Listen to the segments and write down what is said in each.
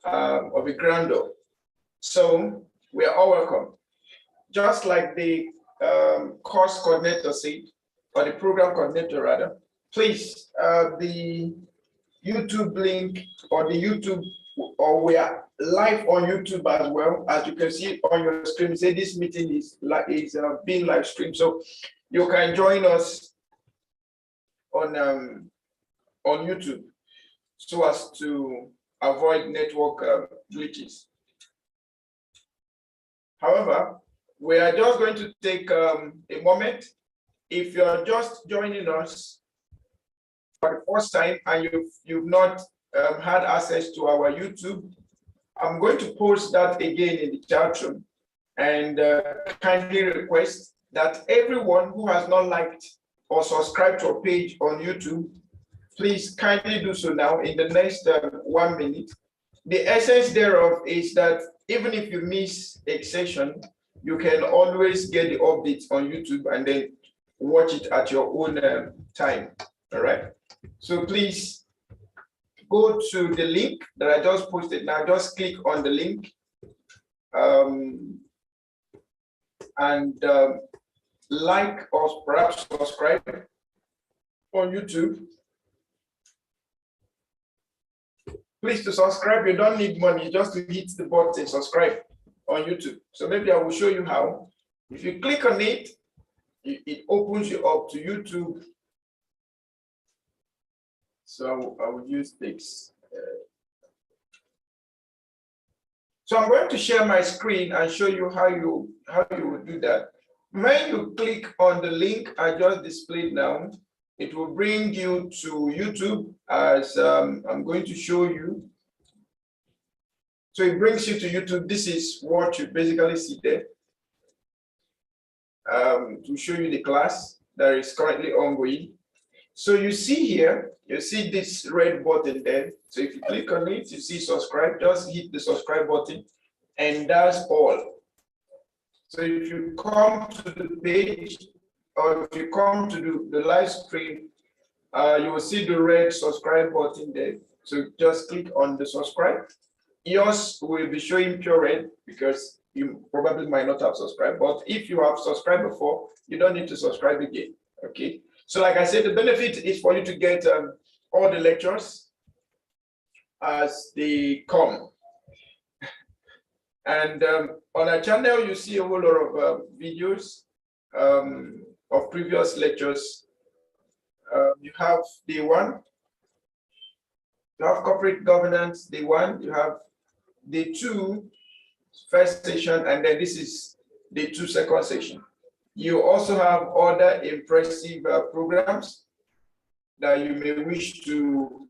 of a grandeur. So we are all welcome. Just like the course coordinator said, or the program coordinator rather, please, the YouTube link or the YouTube, or we are live on YouTube as well. As you can see on your screen, say this meeting is being live streamed, so you can join us on YouTube so as to avoid network glitches. However, we are just going to take a moment. If you're just joining us for the first time and you've not had access to our YouTube, I'm going to post that again in the chat room, and kindly request that everyone who has not liked or subscribed to our page on YouTube, please kindly do so now in the next 1 minute. The essence thereof is that even if you miss a session, you can always get the updates on YouTube and then watch it at your own time. All right. So please go to the link that I just posted now. Just click on the link and like or perhaps subscribe on YouTube. Please, to subscribe, you don't need money, just to hit the button subscribe on YouTube. So maybe I will show you how. If you click on it, it opens you up to YouTube. So I will use this. So I'm going to share my screen and show you how you would do that. When you click on the link I just displayed now, it will bring you to YouTube, as I'm going to show you. So it brings you to YouTube. This is what you basically see there. To show you the class that is currently ongoing. So you see here, you see this red button there. So if you click on it, you see subscribe, just hit the subscribe button, and that's all. So if you come to the page, or if you come to the live stream, you will see the red subscribe button there. So just click on the subscribe. Yours will be showing pure red because you probably might not have subscribed. But if you have subscribed before, you don't need to subscribe again. Okay. So like I said, the benefit is for you to get all the lectures as they come. And on our channel, you see a whole lot of videos of previous lectures. You have day one, you have corporate governance, day one, you have day two, first session, and then this is day two, second session. You also have other impressive programs that you may wish to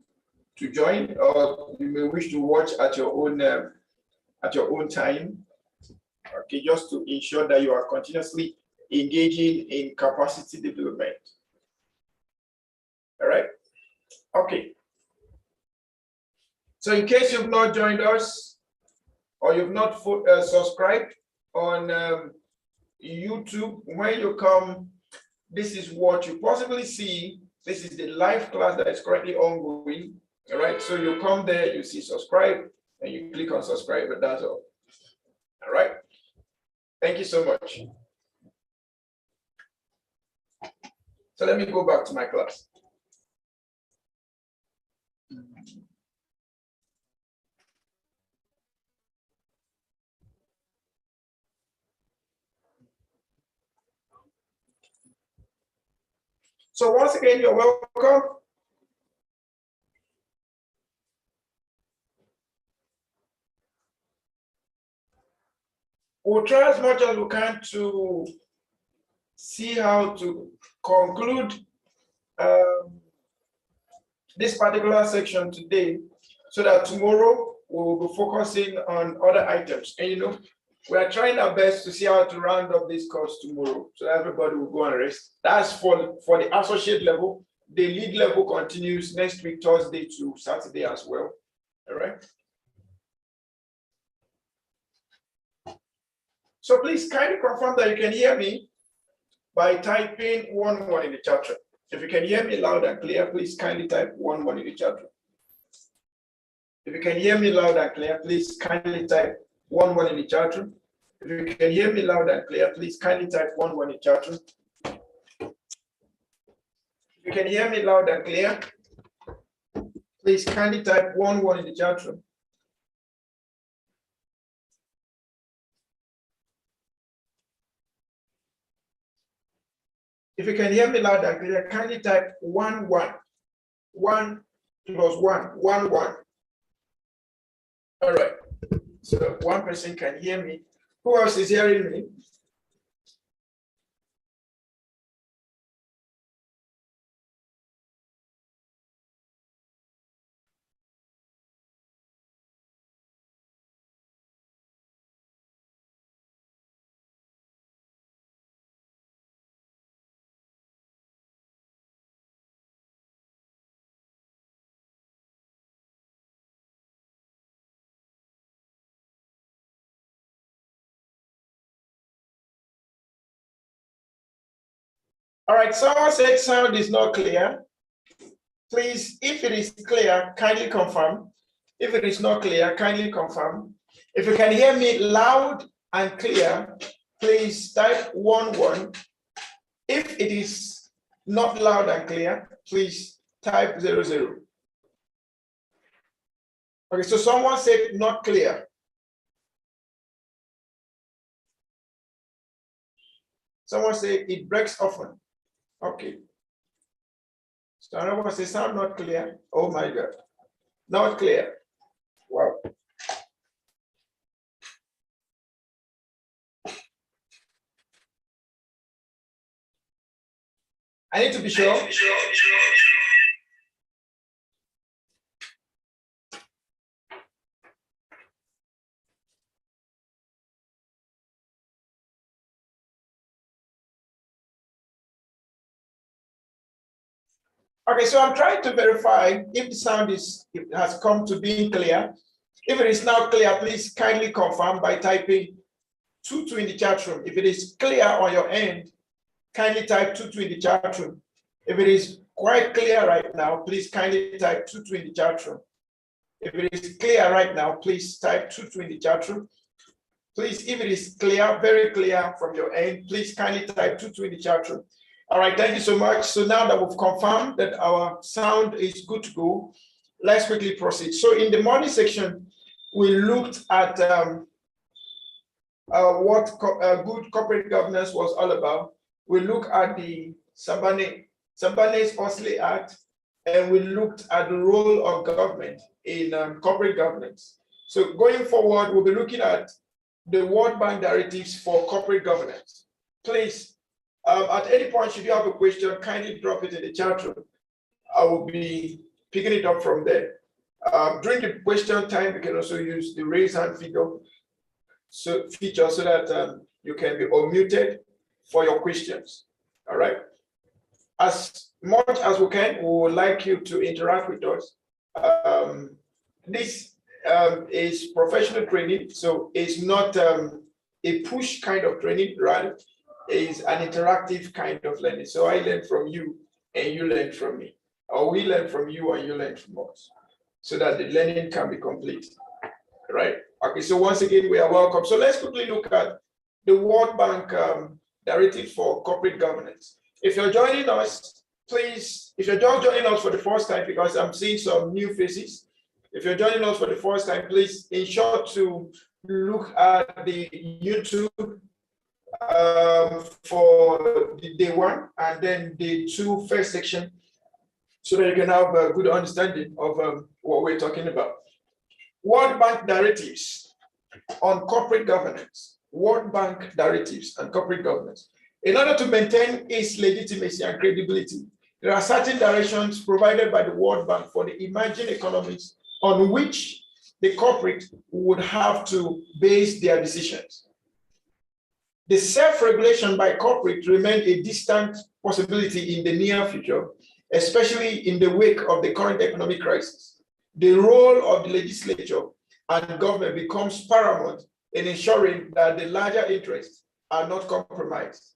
join, or you may wish to watch at your own time. Okay, just to ensure that you are continuously engaging in capacity development. All right. Okay. So in case you've not joined us or you've not subscribed on YouTube, when you come, this is what you possibly see. This is the live class that is currently ongoing. All right. So you come there, you see subscribe, and you click on subscribe, and that's all. All right. Thank you so much. So let me go back to my class. So once again, you're welcome. We'll try as much as we can to see how to conclude this particular section today, so that tomorrow we will be focusing on other items. And we are trying our best to see how to round up this course tomorrow, so everybody will go and rest. That's for the associate level. The lead level continues next week, Thursday to Saturday as well. All right. So please kindly confirm that you can hear me by typing 1-1 in the chat room. If you can hear me loud and clear, please kindly type 1-1 in the chat room. If you can hear me loud and clear, please kindly type 1 in the chat room. If you can hear me loud and clear, please kindly type 1 in the chat room. If you can hear me loud and clear, please kindly type 1 in the chat room. If you can hear me loud and clear, kindly type 1 1. 1 plus 1, 1 1. All right. So one person can hear me. Who else is hearing me? All right, someone said sound is not clear. Please, if it is clear, kindly confirm. If it is not clear, kindly confirm. If you can hear me loud and clear, please type 1 1. If it is not loud and clear, please type 0 0. Okay, so someone said not clear. Someone said it breaks often. Okay. So another one says sound not clear. Oh my God. Not clear. Wow. I need to be sure. Okay, so I'm trying to verify if the sound has come to being clear. If it is now clear, please kindly confirm by typing 2 2 in the chat room. If it is clear on your end, kindly type 2 2 in the chat room. If it is quite clear right now, please kindly type 2 2 in the chat room. If it is clear right now, please type 2 2 in the chat room. Please, if it is clear, very clear from your end, please kindly type 2 2 in the chat room. All right, thank you so much. So now that we've confirmed that our sound is good to go, let's quickly proceed. So in the morning section, we looked at what good corporate governance was all about. We looked at the Sarbanes-Oxley Act, and we looked at the role of government in corporate governance. So going forward, we'll be looking at the World Bank directives for corporate governance. Please, at any point, should you have a question, kindly drop it in the chat room. I will be picking it up from there. During the question time, you can also use the raise hand feature so that you can be unmuted for your questions. All right. As much as we can, we would like you to interact with us. This is professional training, so it's not a push kind of training, rather is an interactive kind of learning. So I learn from you and you learn from me, or we learn from you and you learn from us, so that the learning can be complete, right? Okay, so once again, we are welcome. So let's quickly look at the World Bank directive for corporate governance. If you're joining us, please, if you're just joining us for the first time, because I'm seeing some new faces, if you're joining us for the first time, please ensure to look at the YouTube for the day 1 and then the 2 first section, so that you can have a good understanding of what we're talking about. World Bank directives on corporate governance. World Bank directives on corporate governance. In order to maintain its legitimacy and credibility, there are certain directions provided by the World Bank for the emerging economies on which the corporate would have to base their decisions. The self-regulation by corporate remains a distant possibility in the near future, especially in the wake of the current economic crisis. The role of the legislature and government becomes paramount in ensuring that the larger interests are not compromised.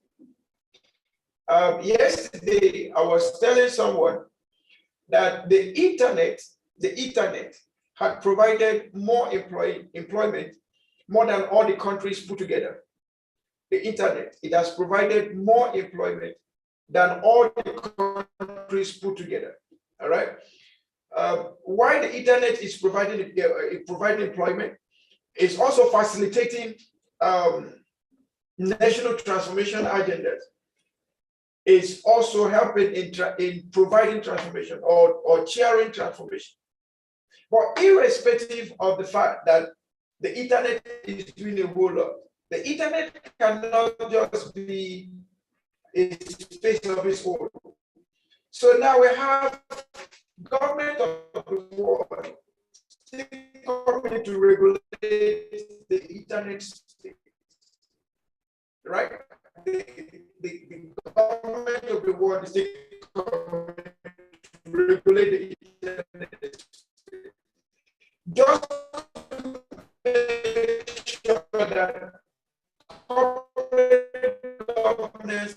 Yesterday, I was telling someone that the internet had provided more employment more than all the countries put together. The internet, it has provided more employment than all the countries put together. All right. Why the internet is providing employment, it's also facilitating national transformation agendas. It's also helping in providing transformation or chairing transformation. But irrespective of the fact that the internet is doing a whole lot, the internet cannot just be a space of its own. So now we have government of the world coming to regulate the internet space, right? The government of the world is coming to regulate the internet space. Just to make sure that corporate governance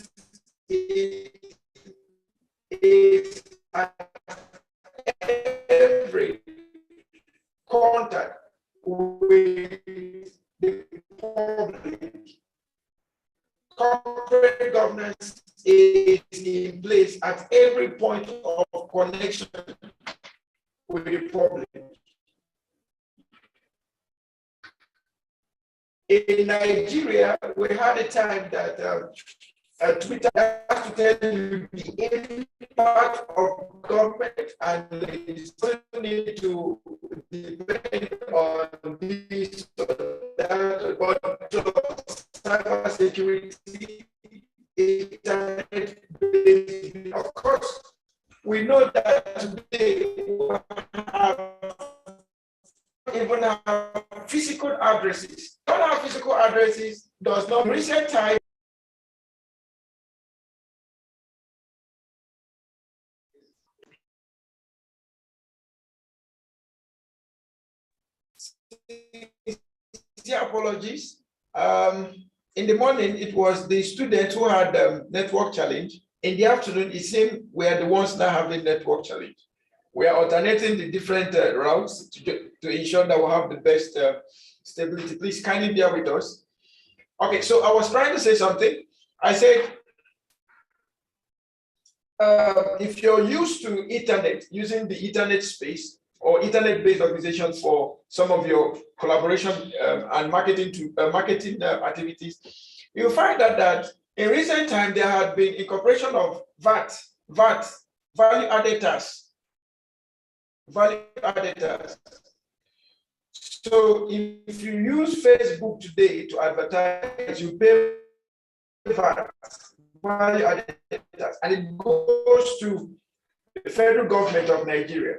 is at every contact with the public. Corporate governance is in place at every point of connection with the public. In Nigeria, we had a time that Twitter has to tell you the impact of government, and they still need to depend on this or that, but cyber security, internet. Of course, we know that today we even have physical addresses. Don't have physical addresses does not recent time. Apologies. In the morning, it was the students who had network challenge. In the afternoon, it seemed we are the ones now having network challenge. We are alternating the different routes to ensure that we have the best stability. Please kindly bear with us. Okay, so I was trying to say something. I said, if you're used to internet, using the internet space or internet-based organization for some of your collaboration and marketing activities, you'll find that in recent time there had been incorporation of VAT, value-added tax. So if you use Facebook today to advertise, you pay VAT, value-added tax, and it goes to the federal government of Nigeria.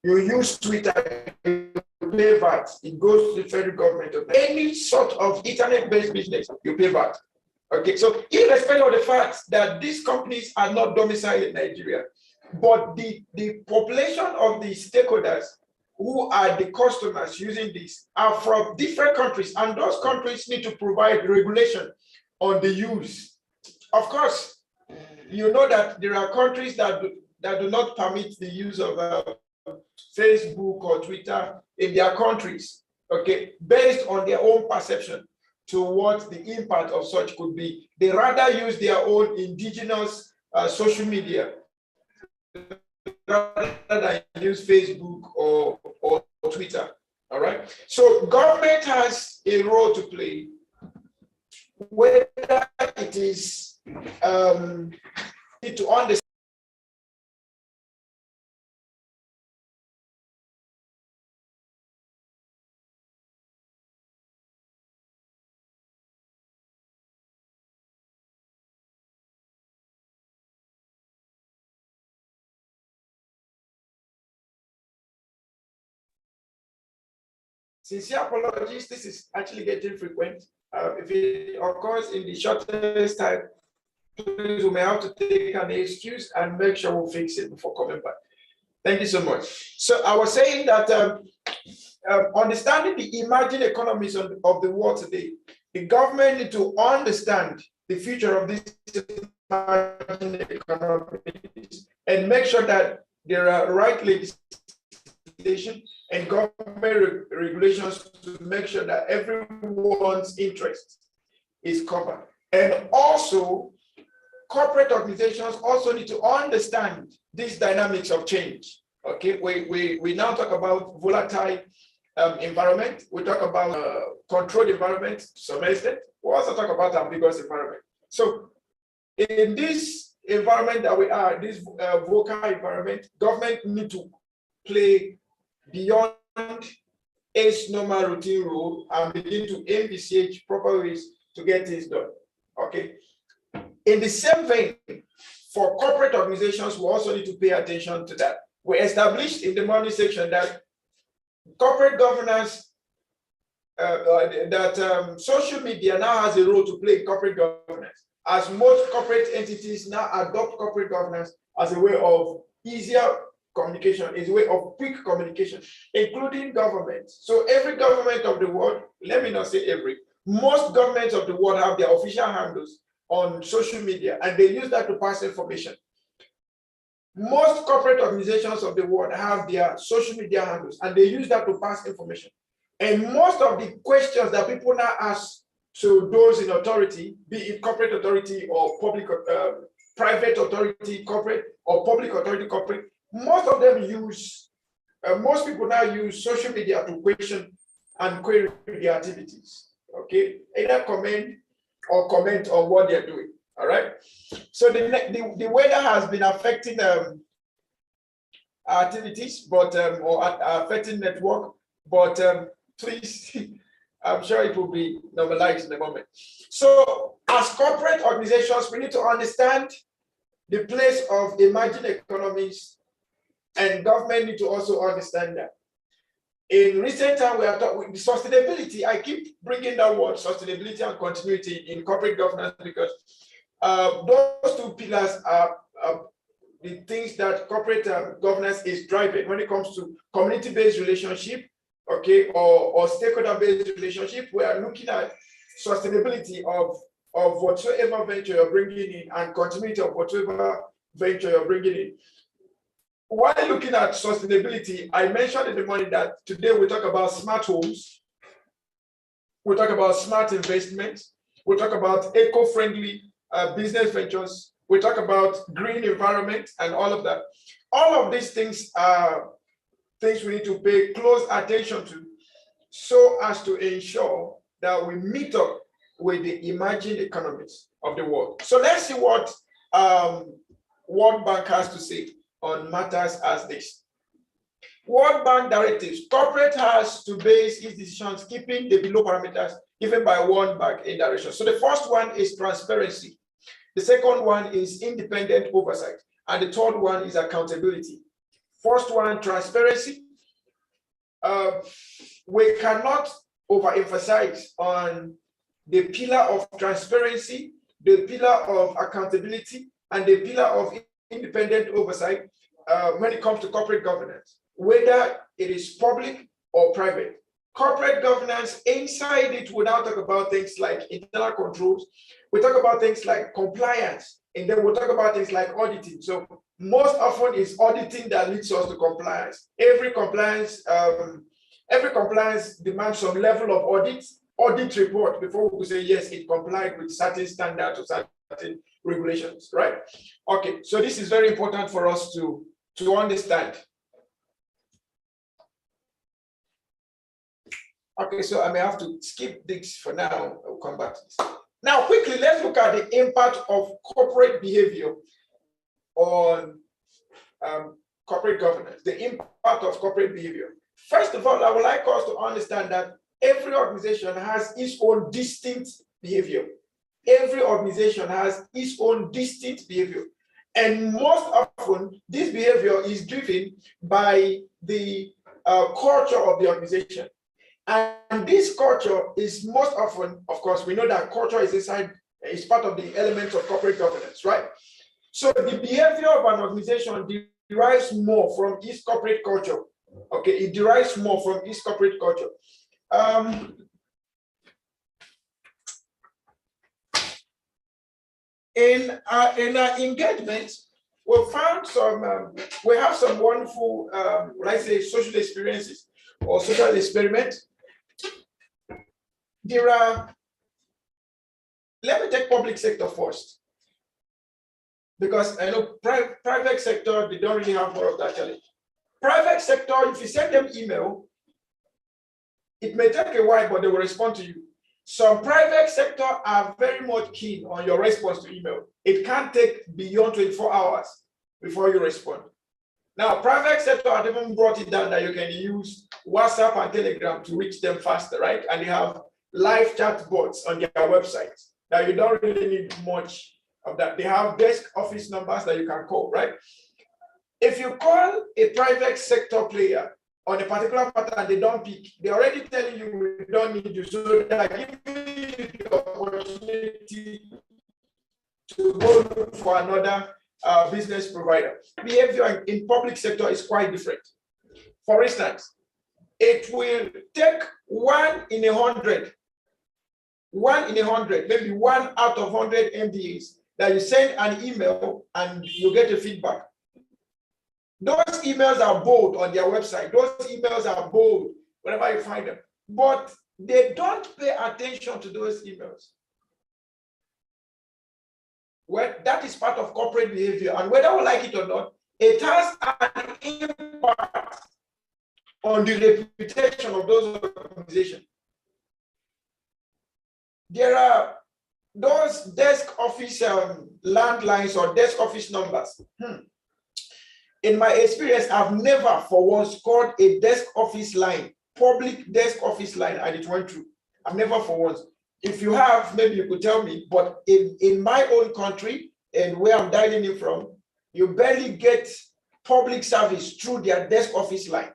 You use Twitter, you pay VAT, it goes to the federal government of Nigeria. Any sort of internet-based business, you pay VAT. Okay, so irrespective of the fact that these companies are not domiciled in Nigeria, but the population of the stakeholders who are the customers using this are from different countries, and those countries need to provide regulation on the use. Of course, you know that there are countries that do not permit the use of Facebook or Twitter in their countries, okay, based on their own perception to what the impact of such could be. They rather use their own indigenous social media rather than use Facebook or Twitter. All right. So government has a role to play, whether it is to understand. Sincere apologies, this is actually getting frequent. If it occurs in the shortest time, please, we may have to take an excuse and make sure we'll fix it before coming back. Thank you so much. So I was saying that understanding the emerging economies of the world today, the government need to understand the future of these emerging economies and make sure that there are right legislation organization and government regulations to make sure that everyone's interest is covered. And also, corporate organizations also need to understand these dynamics of change. Okay, we now talk about volatile environment. We talk about controlled environment to some extent. We also talk about ambiguous environment. So in this environment that we are, this volatile environment, government need to play beyond its normal routine role and begin to envisage proper ways to get things done. Okay. In the same vein, for corporate organizations, we also need to pay attention to that. We established in the morning section that corporate governance, social media now has a role to play in corporate governance, as most corporate entities now adopt corporate governance as a way of easier communication, is a way of quick communication, including governments. So every government of the world, let me not say every, most governments of the world have their official handles on social media, and they use that to pass information. Most corporate organizations of the world have their social media handles, and they use that to pass information. And most of the questions that people now ask to those in authority, be it corporate authority or public, private authority, corporate, or public authority, corporate, most of them use, most people now use social media to question and query their activities. Okay, either comment on what they're doing. All right. So the weather has been affecting activities, but or affecting network. But please, I'm sure it will be normalized in a moment. So as corporate organizations, we need to understand the place of emerging economies, and government need to also understand that. In recent time, we are talking sustainability. I keep bringing that word, sustainability and continuity, in corporate governance, because those two pillars are the things that corporate governance is driving when it comes to community-based relationship, okay, or stakeholder-based relationship. We are looking at sustainability of whatsoever venture you're bringing in, and continuity of whatever venture you're bringing in. While looking at sustainability, I mentioned in the morning that today we talk about smart homes, we talk about smart investments, we talk about eco-friendly business ventures, we talk about green environment and all of that. All of these things are things we need to pay close attention to, so as to ensure that we meet up with the emerging economies of the world. So let's see what World Bank has to say on matters as this. World Bank directives: corporate has to base its decisions keeping the below parameters given by World Bank in direction. So the first one is transparency. The second one is independent oversight. And the third one is accountability. First one, transparency. We cannot overemphasize on the pillar of transparency, the pillar of accountability, and the pillar of independent oversight when it comes to corporate governance, whether it is public or private. Corporate governance, inside it, we now talk about things like internal controls, we talk about things like compliance, and then we'll talk about things like auditing. So most often it's auditing that leads us to compliance. Every compliance demands some level of audit report before we say yes, it complied with certain standards or certain regulations, right? Okay, so this is very important for us to understand. Okay, so I may have to skip this for now. I'll come back to this. Now, quickly, let's look at the impact of corporate behavior on corporate governance, the impact of corporate behavior. First of all, I would like us to understand that every organization has its own distinct behavior. Every organization has its own distinct behavior. And most often, this behavior is driven by the culture of the organization. And this culture is most often, of course, we know that culture is part of the elements of corporate governance, right? So the behavior of an organization derives more from its corporate culture. Okay, it derives more from its corporate culture. In our engagement, we found some, we have some wonderful, let's say, social experiences or social experiments. There are, let me take public sector first, because I know private sector, they don't really have more of that challenge. Private sector, if you send them email, it may take a while, but they will respond to you. Some private sector are very much keen on your response to email. It can't take beyond 24 hours before you respond. Now, private sector have even brought it down that you can use WhatsApp and Telegram to reach them faster, right? And they have live chat bots on their website that you don't really need much of that. They have desk office numbers that you can call, right? If you call a private sector player on a particular pattern, they don't pick. They're already telling you we don't need you, so they're giving you the opportunity to go look for another business provider. Behavior in public sector is quite different. For instance, it will take 1 in 100, maybe 1 out of 100 MDAs that you send an email and you get a feedback. Those emails are bold on their website. Those emails are bold whenever you find them. But they don't pay attention to those emails. Well, that is part of corporate behavior. And whether we like it or not, it has an impact on the reputation of those organizations. There are those desk office landlines or desk office numbers. In my experience, I've never for once called a desk office line, public desk office line, and it went through. I've never for once. If you have, maybe you could tell me, but in my own country and where I'm dialing in from, you barely get public service through their desk office line.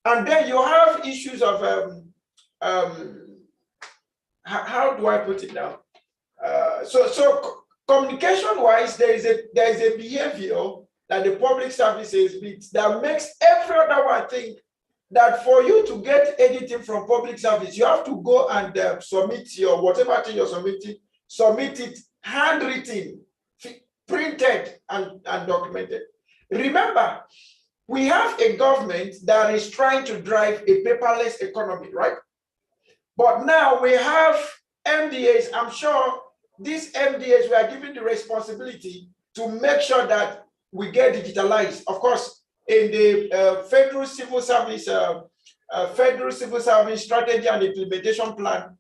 And then you have issues of, how do I put it now? So communication-wise, there is a behavior that the public service exhibits that makes every other one think that for you to get anything from public service, you have to go and submit your whatever thing you're submitting, submit it handwritten, printed, and documented. Remember, we have a government that is trying to drive a paperless economy, right? But now we have MDAs. I'm sure these MDAs were given the responsibility to make sure that we get digitalized. Of course, in the Federal Civil Service Strategy and Implementation Plan,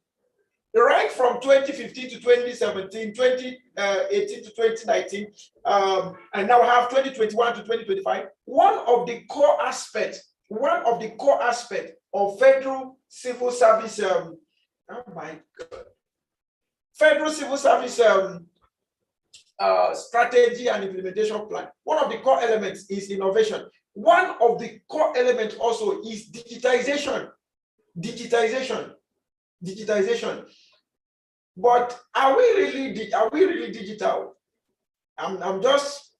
right from 2015 to 2017, 2018 to 2019, and now have 2021 to 2025. One of the core aspects of Federal Civil Service, Federal Civil Service Strategy and Implementation Plan. One of the core elements is innovation. One of the core elements also is digitization. But are we really digital? I'm just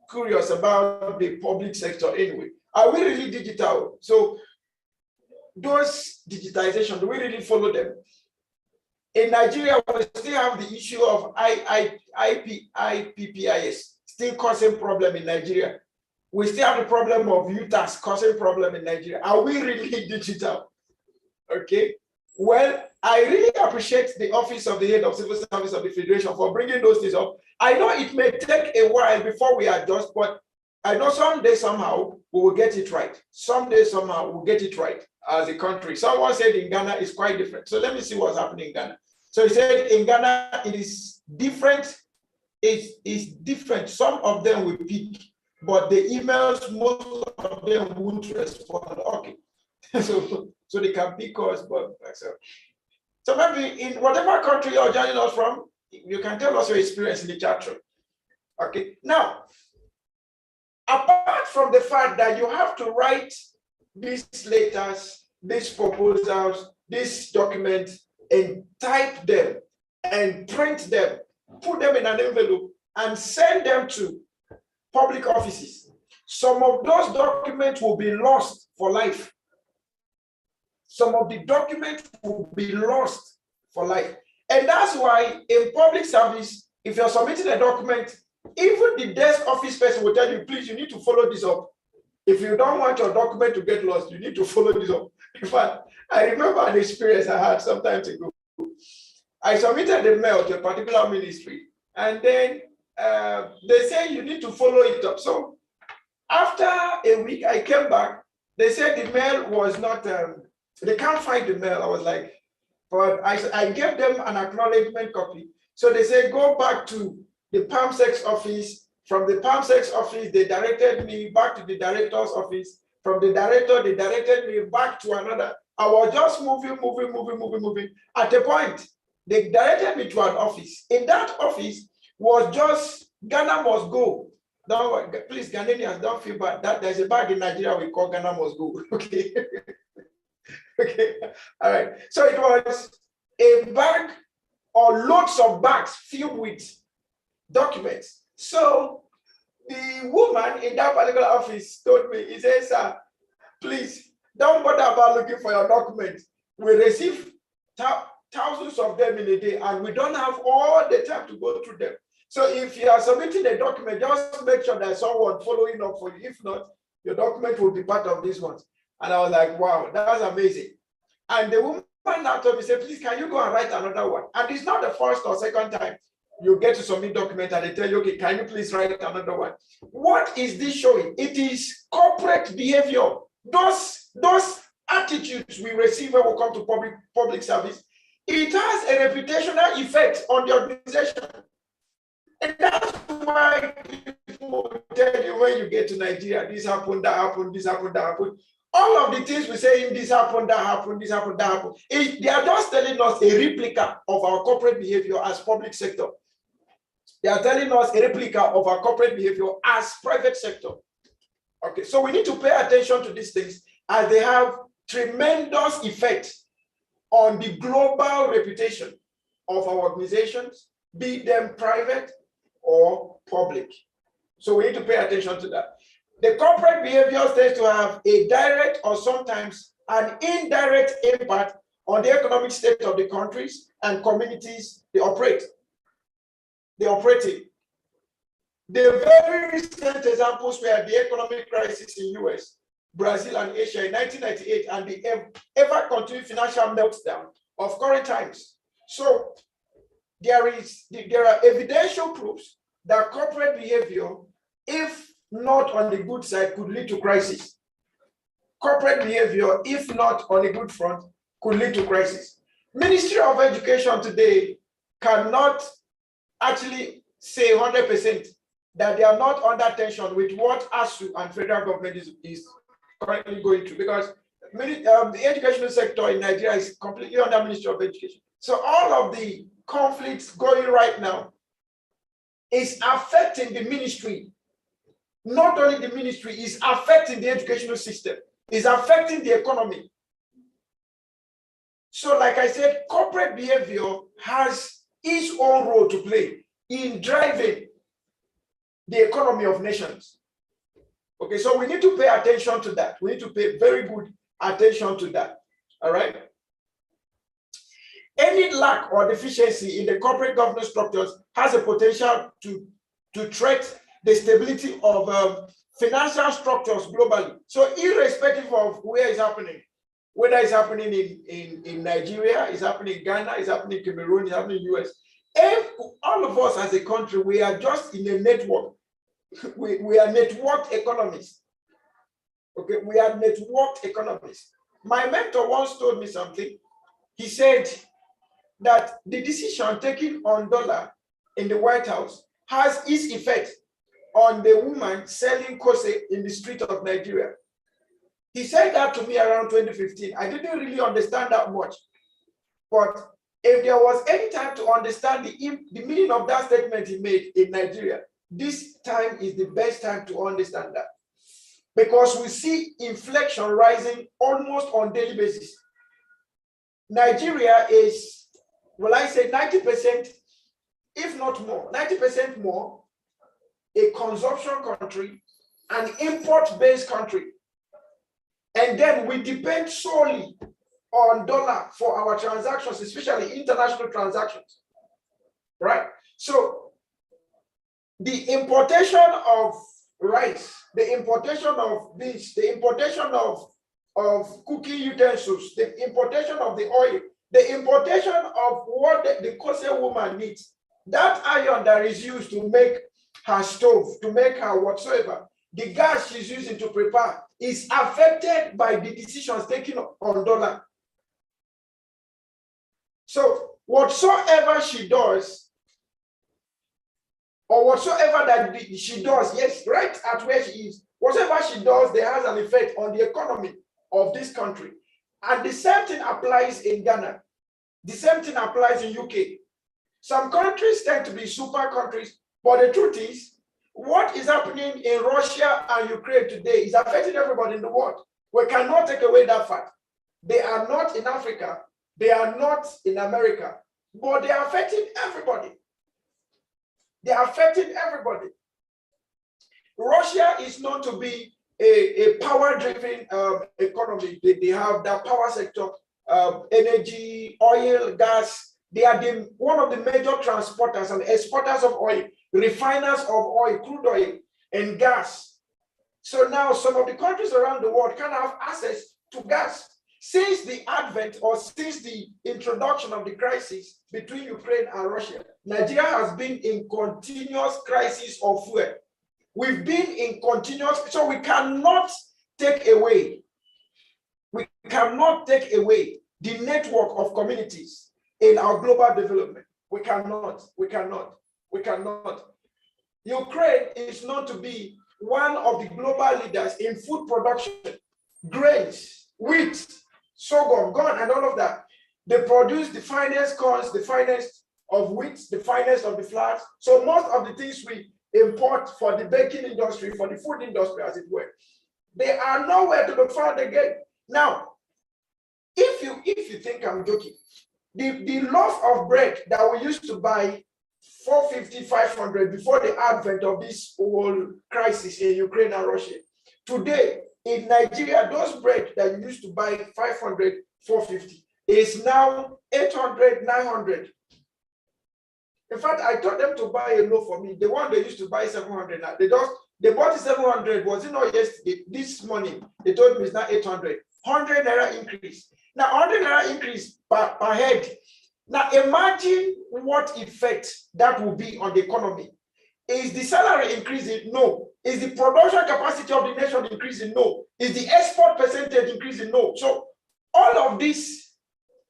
curious about the public sector anyway. Are we really digital? So those digitization, do we really follow them? In Nigeria, we still have the issue of IPPIS still causing problem in Nigeria. We still have the problem of UTAS causing problem in Nigeria. Are we really digital? Okay. Well, I really appreciate the Office of the Head of Civil Service of the Federation for bringing those things up. I know it may take a while before we adjust, but I know someday, somehow, we will get it right. Someday, somehow, we'll get it right as a country. Someone said in Ghana, it's quite different. So let me see what's happening in Ghana. So he said in Ghana, it is different. It's different. Some of them will pick, but the emails, most of them won't respond. Okay. So they can pick us, but so maybe in whatever country you're joining us from, you can tell us your experience in the chat room. Okay. Now, apart from the fact that you have to write these letters, these proposals, these documents, and type them and print them, put them in an envelope and send them to public offices, some of those documents will be lost for life. Some of the documents will be lost for life. And that's why in public service, if you're submitting a document Even the desk office person will tell you, please, you need to follow this up. If you don't want your document to get lost, you need to follow this up. In fact, I remember an experience I had some time ago. I submitted the mail to a particular ministry, and then they say you need to follow it up. So after a week, I came back. They said the mail was not, they can't find the mail. I was like, but I gave them an acknowledgement copy. So they said, go back to the PAMSEX office. From the PAMSEX office, they directed me back to the director's office. From the director, they directed me back to another. I was just moving. At a point, they directed me to an office. In that office was just Ghana must go. Don't, please, Ghanaians, don't feel bad. That there's a bag in Nigeria we call Ghana must go. Okay. Okay. All right. So it was a bag or loads of bags filled with documents. So the woman in that particular office told me, he says, sir, please don't bother about looking for your documents. We receive thousands of them in a day, and we don't have all the time to go through them. So if you are submitting a document, just make sure there's someone following up for you. If not, your document will be part of this one. And I was like, wow, that's amazing. And the woman now told me, say, please, can you go and write another one? And it's not the first or second time you get to submit document and they tell you, okay, can you please write another one? What is this showing? It is corporate behavior. Those attitudes we receive when we come to public service, it has a reputational effect on the organization. And that's why people tell you when you get to Nigeria, this happened, that happened, this happened, that happened. All of the things we say in this happened, that happened, this happened, that happened. They are just telling us a replica of our corporate behavior as public sector. They are telling us a replica of our corporate behavior as private sector. Okay, so we need to pay attention to these things as they have tremendous effect on the global reputation of our organizations, be them private or public. So we need to pay attention to that. The corporate behavior tends to have a direct or sometimes an indirect impact on the economic state of the countries and communities they operate. They operate in. The very recent examples were the economic crisis in US, Brazil, and Asia in 1998, and the ever-continuing financial meltdown of current times. So there are evidential proofs that corporate behavior, if not on the good side, could lead to crisis. Corporate behavior, if not on a good front, could lead to crisis. Ministry of Education today cannot actually say 100% that they are not under tension with what ASU and federal government is currently going through, because the educational sector in Nigeria is completely under Ministry of Education. So all of the conflicts going right now is affecting the ministry. Not only the ministry, is affecting the educational system, is affecting the economy. So like I said, corporate behavior has its own role to play in driving the economy of nations. Okay, so we need to pay attention to that. We need to pay very good attention to that. All right. Any lack or deficiency in the corporate governance structures has a potential to threat the stability of financial structures globally. So irrespective of where it's happening, whether it's happening in Nigeria, it's happening in Ghana, it's happening in Cameroon, it's happening in the US, all of us as a country, we are just in a network. We are networked economies. Okay, we are networked economies. My mentor once told me something. He said that the decision taken on dollar in the White House has its effect on the woman selling kose in the street of Nigeria. He said that to me around 2015. I didn't really understand that much. But if there was any time to understand the meaning of that statement he made in Nigeria, this time is the best time to understand that. Because we see inflation rising almost on daily basis. Nigeria is, well, I say 90%, if not more, 90% more, a consumption country, an import-based country. And then we depend solely on dollar for our transactions, especially international transactions, right? So the importation of rice, the importation of beans, the importation of cooking utensils, the importation of the oil, the importation of what the Kose woman needs, that iron that is used to make her stove, to make her whatsoever, the gas she's using to prepare is affected by the decisions taken on dollar. So whatsoever she does, or whatsoever that she does, yes, right at where she is, whatever she does, there has an effect on the economy of this country. And the same thing applies in Ghana. The same thing applies in UK. Some countries tend to be super countries, but the truth is, what is happening in Russia and Ukraine today is affecting everybody in the world. We cannot take away that fact. They are not in Africa, they are not in America, but they are affecting everybody. They are affecting everybody. Russia is known to be a power-driven economy. They have that power sector, energy, oil, gas. They are one of the major transporters and exporters of oil, refiners of oil, crude oil, and gas. So now some of the countries around the world can have access to gas. Since the advent or since the introduction of the crisis between Ukraine and Russia, Nigeria has been in continuous crisis of fuel. We've been in continuous, so we cannot take away the network of communities in our global development. We cannot. Ukraine is known to be one of the global leaders in food production, grains, wheat, sorghum, corn, and all of that. They produce the finest corns, the finest of wheat, the finest of the flours. So most of the things we import for the baking industry, for the food industry, as it were, they are nowhere to be found again. Now, if you think I'm joking, the loaf of bread that we used to buy 450, 500 before the advent of this whole crisis in Ukraine and Russia, today in Nigeria, those bread that you used to buy 500, 450 is now 800, 900. In fact, I told them to buy a loaf for me. The one they used to buy 700 now. They bought it 700. Was it not yesterday? This morning, they told me it's now 800. 100 naira increase. Now, 100 naira increase per head. Now, imagine what effect that will be on the economy. Is the salary increasing? No. Is the production capacity of the nation increasing? No. Is the export percentage increasing? No. So, all of this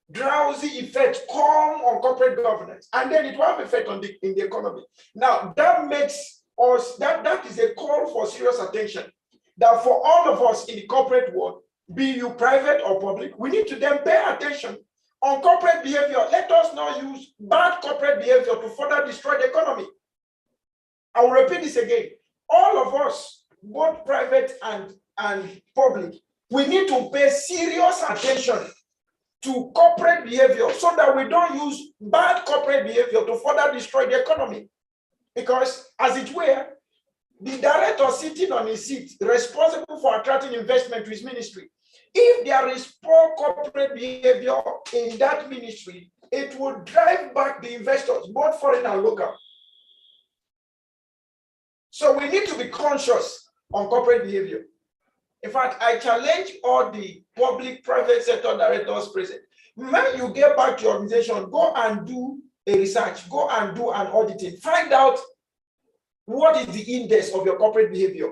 drowsy effect come on corporate governance, and then it will have effect on in the economy. Now, that makes us, that is a call for serious attention, that for all of us in the corporate world, be you private or public, we need to then pay attention on corporate behavior. Let us not use bad corporate behavior to further destroy the economy. I will repeat this again. All of us, both private and public, we need to pay serious attention to corporate behavior so that we don't use bad corporate behavior to further destroy the economy. Because, as it were, the director sitting on his seat, responsible for attracting investment to his ministry, if there is poor corporate behavior in that ministry, it will drive back the investors, both foreign and local. So we need to be conscious on corporate behavior. In fact, I challenge all the public-private sector directors present. When you get back to your organization, go and do a research, go and do an auditing, find out what is the index of your corporate behavior.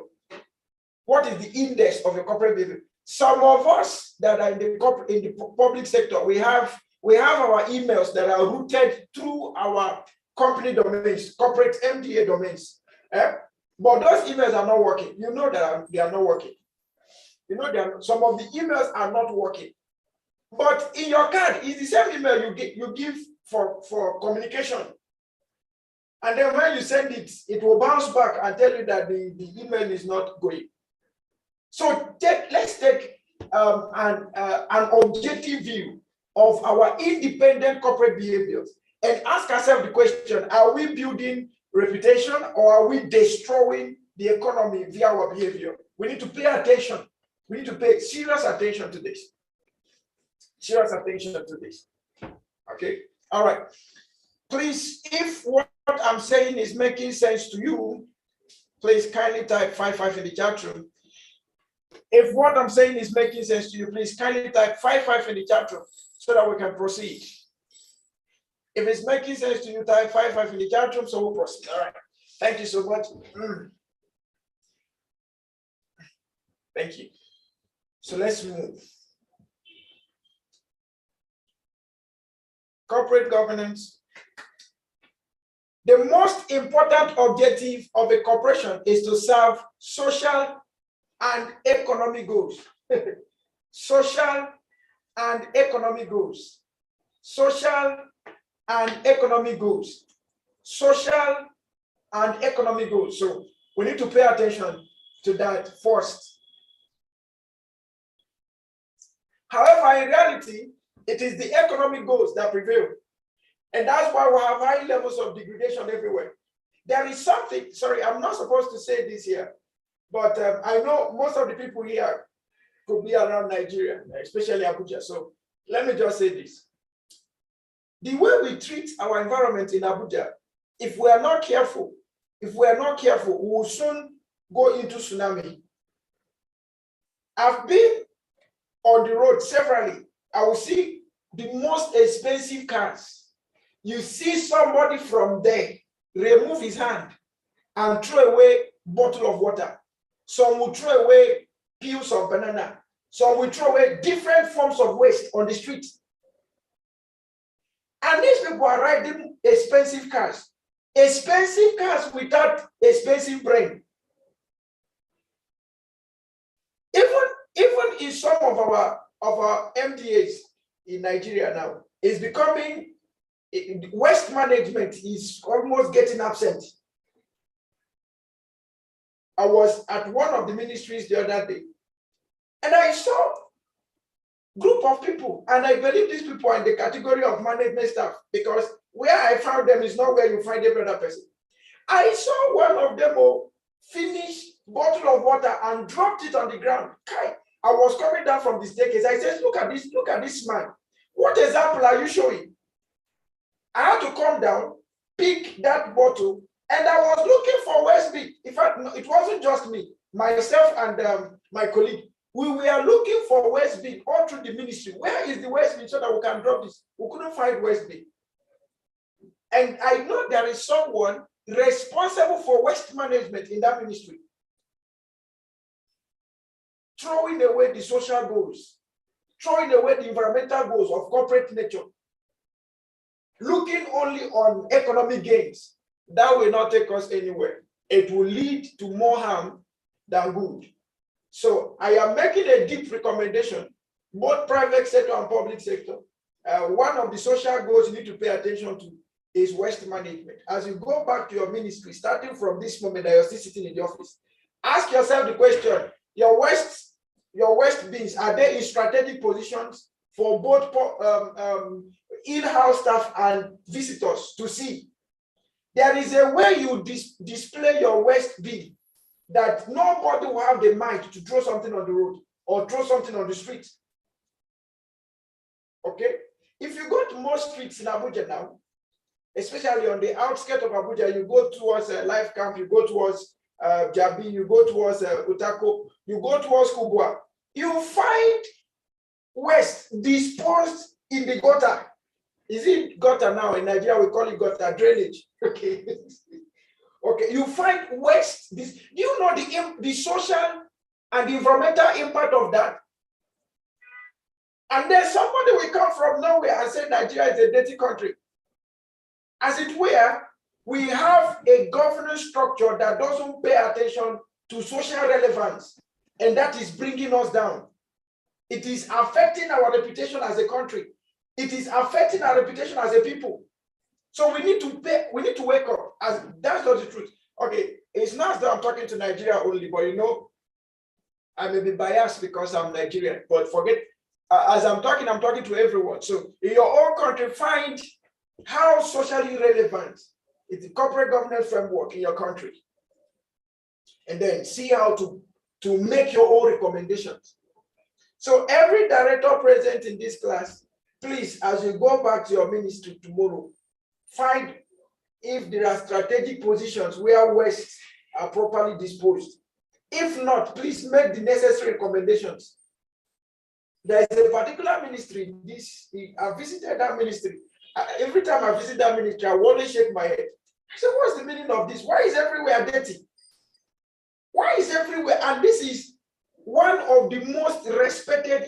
What is the index of your corporate behavior? Some of us that are in the public sector, we have our emails that are routed through our company domains, corporate MDA domains. But those emails are not working. You know that they are not working. You know, some of the emails are not working. But in your card, it's the same email you give for communication. And then when you send it, it will bounce back and tell you that the email is not going. So let's take an objective view of our independent corporate behaviors and ask ourselves the question, are we building reputation or are we destroying the economy via our behavior? We need to pay attention. We need to pay serious attention to this. Serious attention to this. Okay? All right. Please, if what I'm saying is making sense to you, please kindly type 55 in the chat room. If what I'm saying is making sense to you, please kindly type 55 in the chat room so that we can proceed. If it's making sense to you, type 55 in the chat room so we'll proceed. All right. Thank you so much. Thank you. So let's move. Corporate governance. The most important objective of a corporation is to serve social and economic goals. Social and economic goals. Social and economic goals. Social and economic goals. So we need to pay attention to that first. However, in reality, it is the economic goals that prevail. And that's why we have high levels of degradation everywhere. There is something, sorry, I'm not supposed to say this here, but I know most of the people here could be around Nigeria, especially Abuja. So let me just say this. The way we treat our environment in Abuja, if we are not careful, we will soon go into tsunami. I've been on the road severally. I will see the most expensive cars. You see somebody from there remove his hand and throw away bottle of water. Some will throw away peels of banana. Some will throw away different forms of waste on the street. And these people are riding expensive cars. Expensive cars without expensive brain. Even in some of our MDAs in Nigeria now, is becoming waste management is almost getting absent. I was at one of the ministries the other day, and I saw a group of people, and I believe these people are in the category of management staff, because where I found them is not where you find every other person. I saw one of them finish bottle of water and dropped it on the ground. I was coming down from the staircase. I said, look at this man. What example are you showing? I had to come down, pick that bottle, and I was looking for waste bin. In fact, it wasn't just me, myself and my colleague. We were looking for waste bin all through the ministry. Where is the waste bin so that we can drop this? We couldn't find waste bin. And I know there is someone responsible for waste management in that ministry, throwing away the social goals, throwing away the environmental goals of corporate nature, looking only on economic gains. That will not take us anywhere. It will lead to more harm than good. So I am making a deep recommendation, both private sector and public sector. One of the social goals you need to pay attention to is waste management. As you go back to your ministry, starting from this moment that you're still sitting in the office, ask yourself the question, your waste bins, are they in strategic positions for both in-house staff and visitors to see? There is a way you display your waste bin that nobody will have the mind to throw something on the road or throw something on the street. Okay? If you go to most streets in Abuja now, especially on the outskirts of Abuja, you go towards Life Camp, you go towards Jabi, you go towards Utako, you go towards Kubwa, you find waste disposed in the gutter. Is it gutter now? In Nigeria, we call it gutter, drainage. Okay. Okay, you find waste. Do you know the social and the environmental impact of that? And then somebody will come from nowhere and say Nigeria is a dirty country. As it were, we have a governance structure that doesn't pay attention to social relevance, and that is bringing us down. It is affecting our reputation as a country. It is affecting our reputation as a people. So we need to wake up. As that's not the truth. Okay, it's not that I'm talking to Nigeria only, but you know, I may be biased because I'm Nigerian, but forget, as I'm talking to everyone. So in your own country, find how socially relevant is the corporate governance framework in your country, and then see how to make your own recommendations. So every director present in this class, please, as you go back to your ministry tomorrow, find if there are strategic positions where wastes are properly disposed. If not, please make the necessary recommendations. There is a particular ministry, I visited that ministry. Every time I visit that ministry, I always shake my head. I said, what's the meaning of this? Why is everywhere dirty? Why is everywhere? And this is one of the most respected,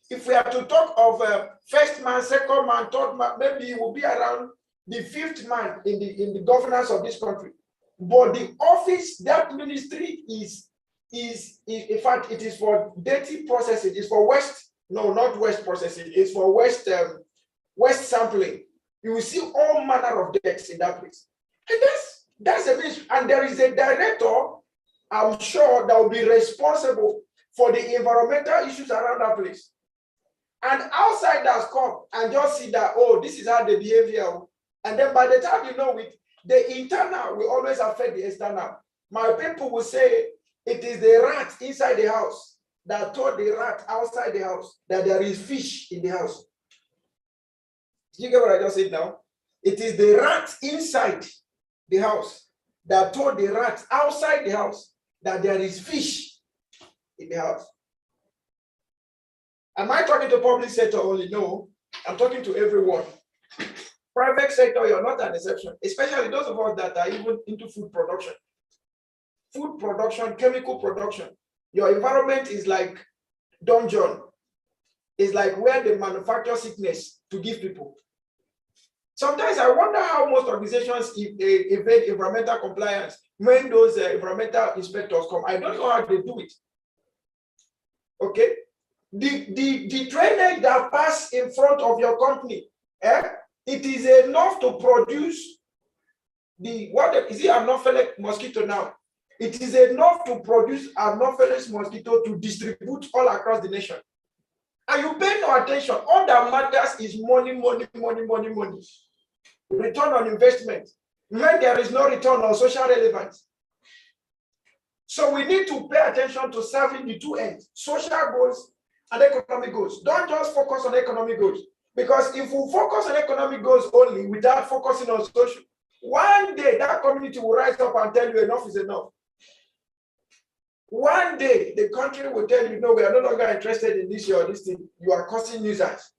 if we are to talk of first man, second man, third man, maybe it will be around the fifth man in the governance of this country. But the office, that ministry is in fact, it is for dirty processing. It's for waste, no, not waste processing. It's for waste sampling. You will see all manner of debts in that place. And that's a ministry. And there is a director, I'm sure, that will be responsible for the environmental issues around that place. And outsiders come and just see that, oh, this is how they behave here. And then by the time you know it, the internal will always affect the external. My people will say it is the rat inside the house that told the rat outside the house that there is fish in the house. Did you get what I just said now? It is the rat inside the house that told the rat outside the house that there is fish in the house. Am I talking to public sector only? No, I'm talking to everyone. Private sector, you're not an exception, especially those of us that are even into food production. Food production, chemical production. Your environment is like dungeon. It's like where they manufacture sickness to give people. Sometimes I wonder how most organizations evade environmental compliance when those environmental inspectors come. I don't know how they do it. Okay? The drainage that pass in front of your company, it is enough to produce is it Anopheles mosquito now? It is enough to produce Anopheles mosquito to distribute all across the nation. And you pay no attention. All that matters is money, money, money, money, money. Return on investment. When there is no return on social relevance. So we need to pay attention to serving the two ends, social goals and economic goals. Don't just focus on economic goals. Because if we focus on economic goals only without focusing on social, one day that community will rise up and tell you enough is enough. One day the country will tell you, no, we are no longer interested in this or this thing. You are causing nuisance.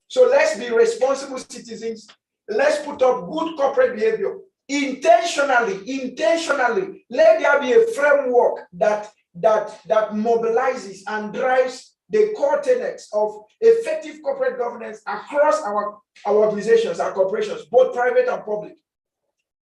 So let's be responsible citizens. Let's put up good corporate behavior. Intentionally, let there be a framework that mobilizes and drives the core tenets of effective corporate governance across our organizations, our corporations, both private and public.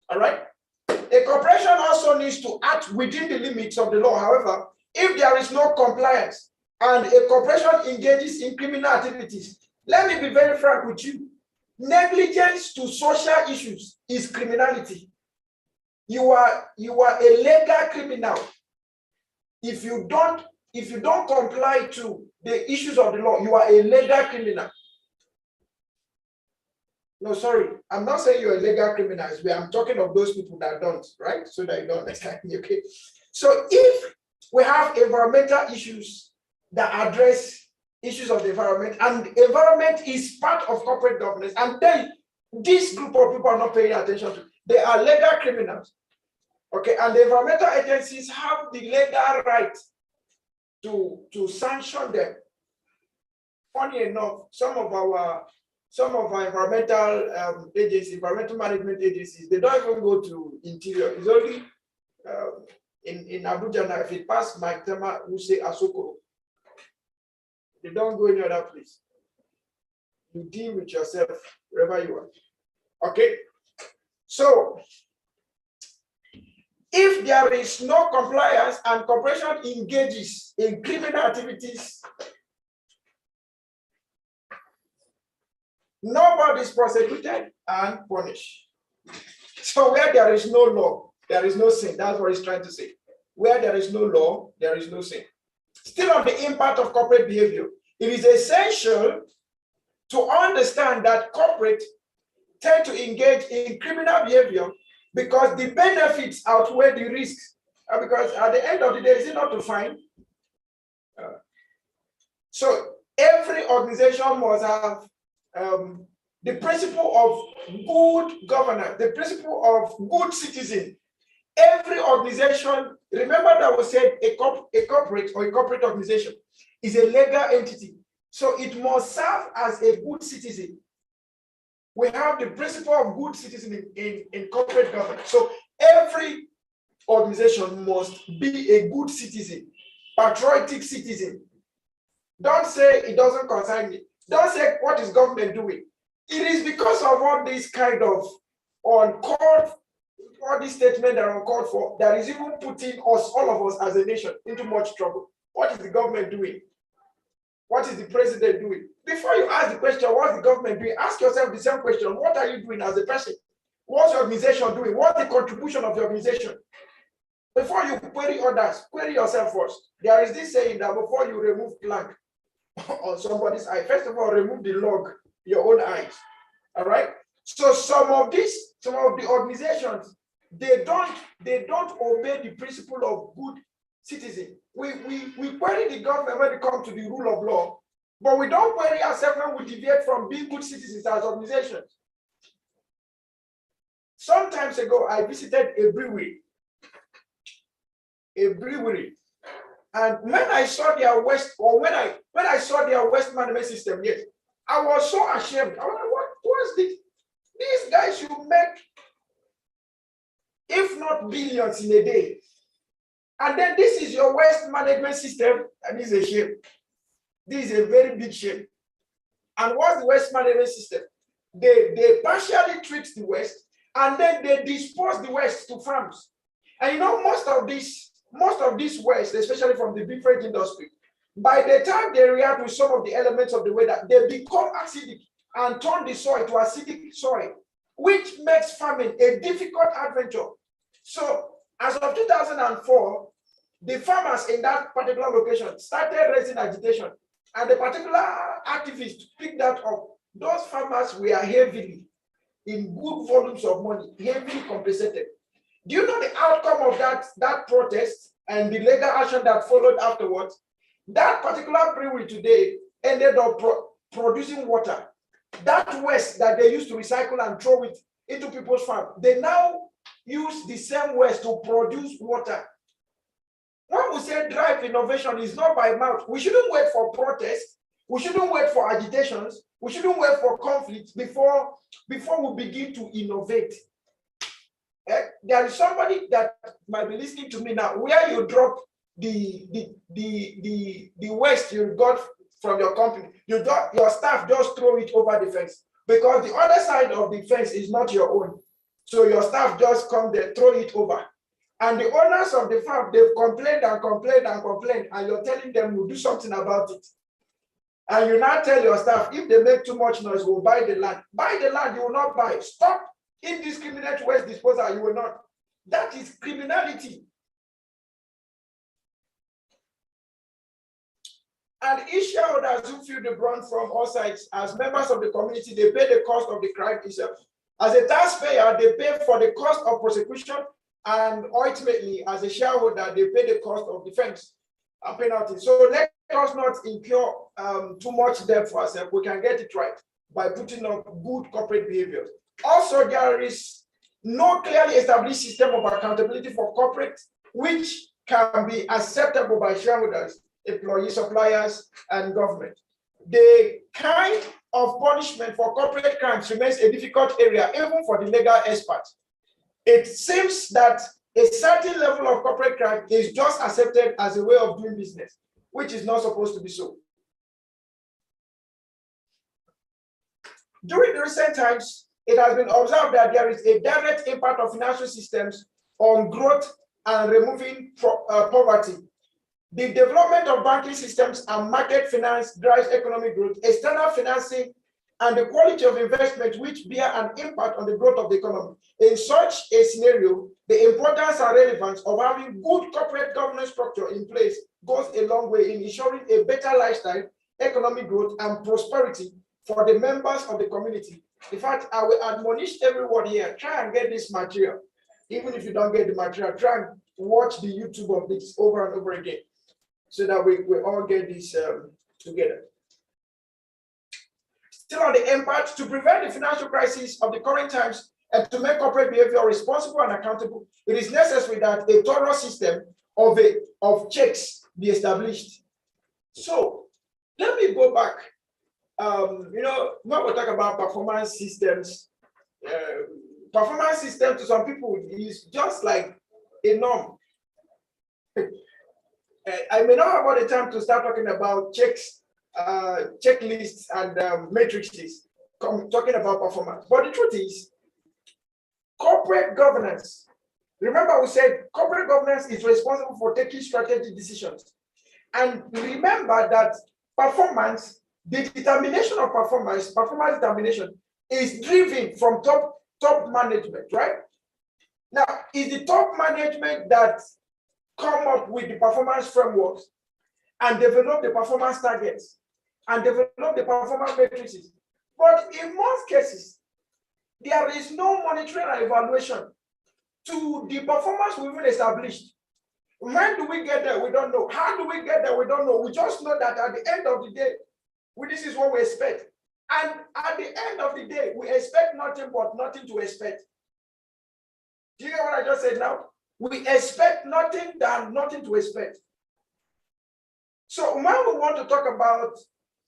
All right? A corporation also needs to act within the limits of the law. However, if there is no compliance and a corporation engages in criminal activities, let me be very frank with you. Negligence to social issues is criminality. You are a legal criminal. If you don't comply to the issues of the law, you are a legal criminal. No, sorry, I'm not saying you're a legal criminal. I'm talking of those people that don't, right? So that you don't understand me, okay? So if we have environmental issues that address issues of the environment, and environment is part of corporate governance, and then this group of people are not paying attention to, they are legal criminals, okay? And the environmental agencies have the legal right to sanction them. Funny enough, some of our environmental agencies, environmental management agencies, they don't even go to interior. It's only in Abuja now. If it pass Mike Tema, who say Asoko, they don't go any other place. You deal with yourself wherever you are. Okay? So, if there is no compliance and corporation engages in criminal activities, nobody is prosecuted and punished. So where there is no law, there is no sin. That's what he's trying to say. Where there is no law, there is no sin. Still on the impact of corporate behavior, it is essential to understand that corporate tend to engage in criminal behavior because the benefits outweigh the risks. Because at the end of the day, is it not to find? So every organization must have the principle of good governance, the principle of good citizen. Every organization, remember that we said a corporate or a corporate organization is a legal entity. So it must serve as a good citizen. We have the principle of good citizen in corporate governance. So every organization must be a good citizen, patriotic citizen. Don't say it doesn't concern me. Don't say what is government doing. It is because of all these kind of uncalled, all these statements that are uncalled for, that is even putting us, all of us as a nation, into much trouble. What is the government doing? What is the president doing? Before you ask the question, what's the government doing? Ask yourself the same question. What are you doing as a person? What's your organization doing? What's the contribution of your organization? Before you query others, query yourself first. There is this saying that before you remove plank on somebody's eye, first of all, remove the log, your own eyes. All right. So some of the organizations, they don't obey the principle of good citizen. We query the government when it comes to the rule of law, but we don't query ourselves when we deviate from being good citizens as organizations. Some times ago, I visited a brewery, and when I saw their when I saw their waste management system, yes, I was so ashamed. I was like, what's this? These guys should make, if not billions in a day. And then this is your waste management system, and this is a shame. This is a very big shame. And what's the waste management system? They partially treat the waste, and then they dispose the waste to farms. And you know, most of this waste, especially from the beverage industry, by the time they react with some of the elements of the weather, they become acidic and turn the soil to acidic soil, which makes farming a difficult adventure. So as of 2004, the farmers in that particular location started raising agitation, and the particular activists picked that up. Those farmers were heavily, in good volumes of money, heavily compensated. Do you know the outcome of that protest and the legal action that followed afterwards? That particular brewery today ended up producing water. That waste that they used to recycle and throw it into people's farm, they now use the same waste to produce water. When we say drive innovation, is not by mouth. We shouldn't wait for protests. We shouldn't wait for agitations. We shouldn't wait for conflicts before we begin to innovate. There is somebody that might be listening to me now, where you drop the waste you got from your company, your staff just throw it over the fence, because the other side of the fence is not your own. So your staff just come there, throw it over. And the owners of the farm, they've complained and complained and complained, and you're telling them we'll do something about it. And you now tell your staff, if they make too much noise, we'll buy the land. Buy the land, you will not buy. Stop indiscriminate waste disposal, you will not. That is criminality. And each shareholders who feel the brunt from all sides, as members of the community, they pay the cost of the crime itself. As a taxpayer, they pay for the cost of prosecution, and ultimately, as a shareholder, they pay the cost of defense and penalty. So let us not incur too much debt for ourselves. We can get it right by putting up good corporate behaviors. Also, there is no clearly established system of accountability for corporate, which can be acceptable by shareholders, employees, suppliers, and government. The kind of punishment for corporate crimes remains a difficult area, even for the legal experts. It seems that a certain level of corporate crime is just accepted as a way of doing business, which is not supposed to be so. During the recent times, it has been observed that there is a direct impact of financial systems on growth and removing poverty. The development of banking systems and market finance drives economic growth, external financing, and the quality of investment, which bear an impact on the growth of the economy. In such a scenario, the importance and relevance of having good corporate governance structure in place goes a long way in ensuring a better lifestyle, economic growth, and prosperity for the members of the community. In fact, I will admonish everyone here, try and get this material. Even if you don't get the material, try and watch the YouTube of this over and over again, so that we all get this together. Still on the end part, to prevent the financial crisis of the current times and to make corporate behavior responsible and accountable, it is necessary that a thorough system of checks be established. So let me go back. When we talk about performance systems to some people is just like a norm. I may not have all the time to start talking about checks, checklists, and matrices, talking about performance. But the truth is, corporate governance. Remember, we said corporate governance is responsible for taking strategic decisions. And remember that performance, the determination of performance determination is driven from top management, right? Now, it's the top management that come up with the performance frameworks and develop the performance targets and develop the performance matrices. But in most cases, there is no monitoring and evaluation to the performance we've even established. When do we get there? We don't know. How do we get there? We don't know. We just know that at the end of the day, this is what we expect. And at the end of the day, we expect nothing but nothing to expect. Do you get what I just said now? We expect nothing than nothing to expect. So when we want to talk about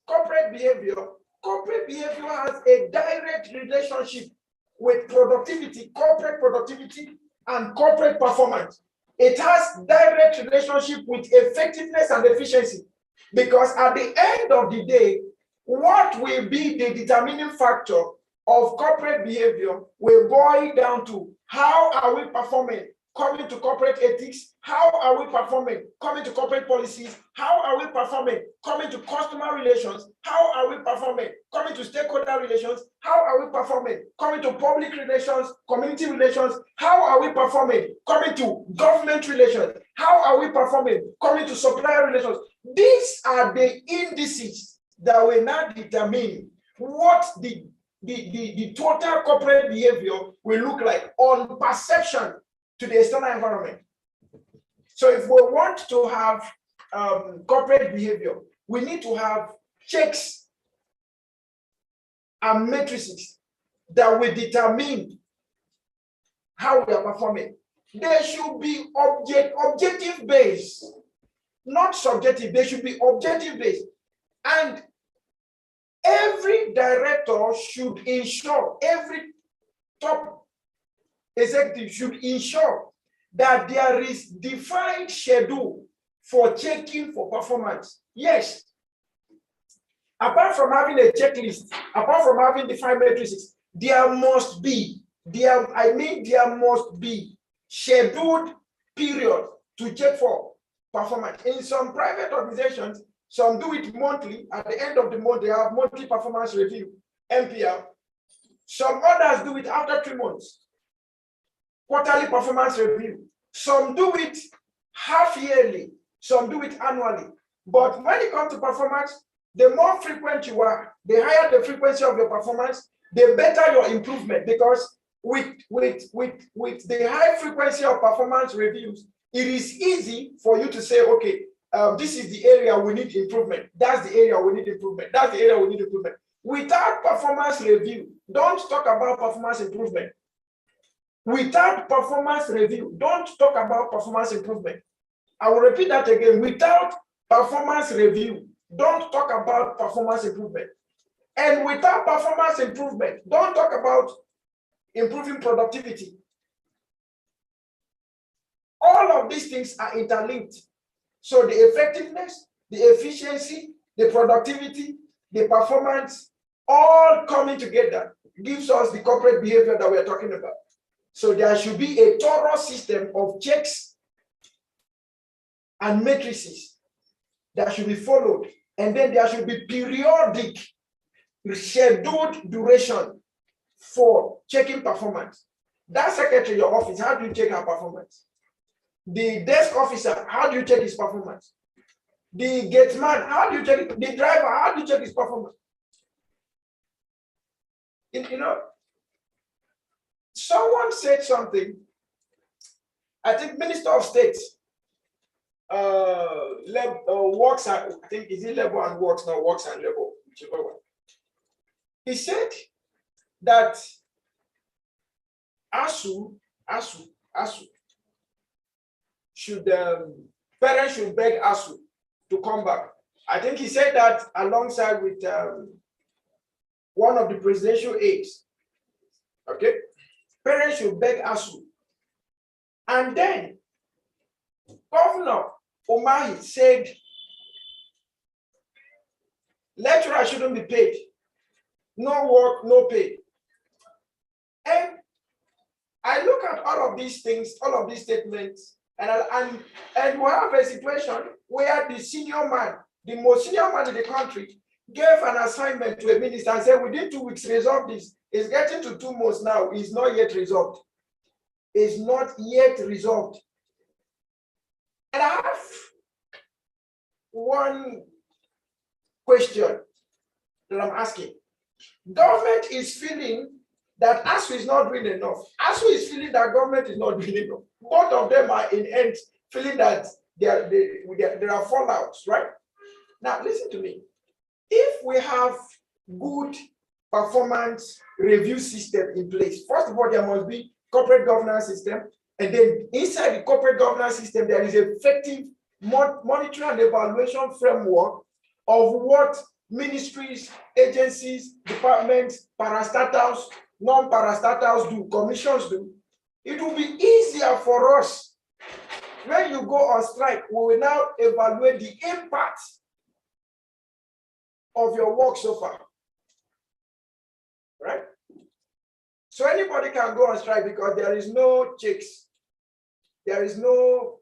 corporate behavior has a direct relationship with productivity, corporate productivity, and corporate performance. It has direct relationship with effectiveness and efficiency, because at the end of the day, what will be the determining factor of corporate behavior will boil down to how are we performing coming to corporate ethics, how are we performing coming to corporate policies, how are we performing coming to customer relations, how are we performing coming to stakeholder relations, how are we performing coming to public relations, community relations, how are we performing coming to government relations, how are we performing coming to supplier relations. These are the indices that will now determine what the total corporate behavior will look like on perception to the external environment. So if we want to have corporate behavior, we need to have checks and matrices that will determine how we are performing. They should be objective based, not subjective. They should be objective based. And every director should ensure, every top executive should ensure that there is defined schedule for checking for performance. Yes. Apart from having a checklist, apart from having defined matrices, there must be scheduled period to check for performance. In some private organizations, some do it monthly. At the end of the month, they have monthly performance review, MPR. Some others do it after 3 months. Quarterly performance review. Some do it half yearly, some do it annually. But when it comes to performance, the more frequent you are, the higher the frequency of your performance, the better your improvement. Because with the high frequency of performance reviews, it is easy for you to say, okay, this is the area we need improvement. That's the area we need improvement. That's the area we need improvement. Without performance review, don't talk about performance improvement. Without performance review, don't talk about performance improvement. I will repeat that again. Without performance review, don't talk about performance improvement. And without performance improvement, don't talk about improving productivity. All of these things are interlinked. So the effectiveness, the efficiency, the productivity, the performance, all coming together gives us the corporate behavior that we're talking about. So there should be a thorough system of checks and matrices that should be followed. And then there should be periodic scheduled duration for checking performance. That secretary, your office, how do you check her performance? The desk officer, how do you check his performance? The gate man, how do you check it? The driver, how do you check his performance? Someone said something, I think Minister of State, works at, I think, is it level and works, no, works and level, whichever one. He said that ASU should, parents should beg ASU to come back. I think he said that alongside with one of the presidential aides. Okay, parents should beg ASU. And then Governor Umahi said lecturers shouldn't be paid. No work, no pay. And I look at all of these things, all of these statements, and we have a situation where the senior man, the most senior man in the country, gave an assignment to a minister and said, within 2 weeks, resolve this. It's getting to 2 months now. It's not yet resolved. It's not yet resolved. And I have one question that I'm asking. Government is feeling that ASU is not doing enough. ASU is feeling that government is not doing enough. Both of them are in end feeling that there are fallouts, right? Now, listen to me. If we have good performance review system in place, first of all, there must be corporate governance system, and then inside the corporate governance system, there is effective monitoring and evaluation framework of what ministries, agencies, departments, parastatals, non-parastatals do, commissions do. It will be easier for us. When you go on strike, we will now evaluate the impact of your work so far, right? So anybody can go on strike because there is no checks. There is no,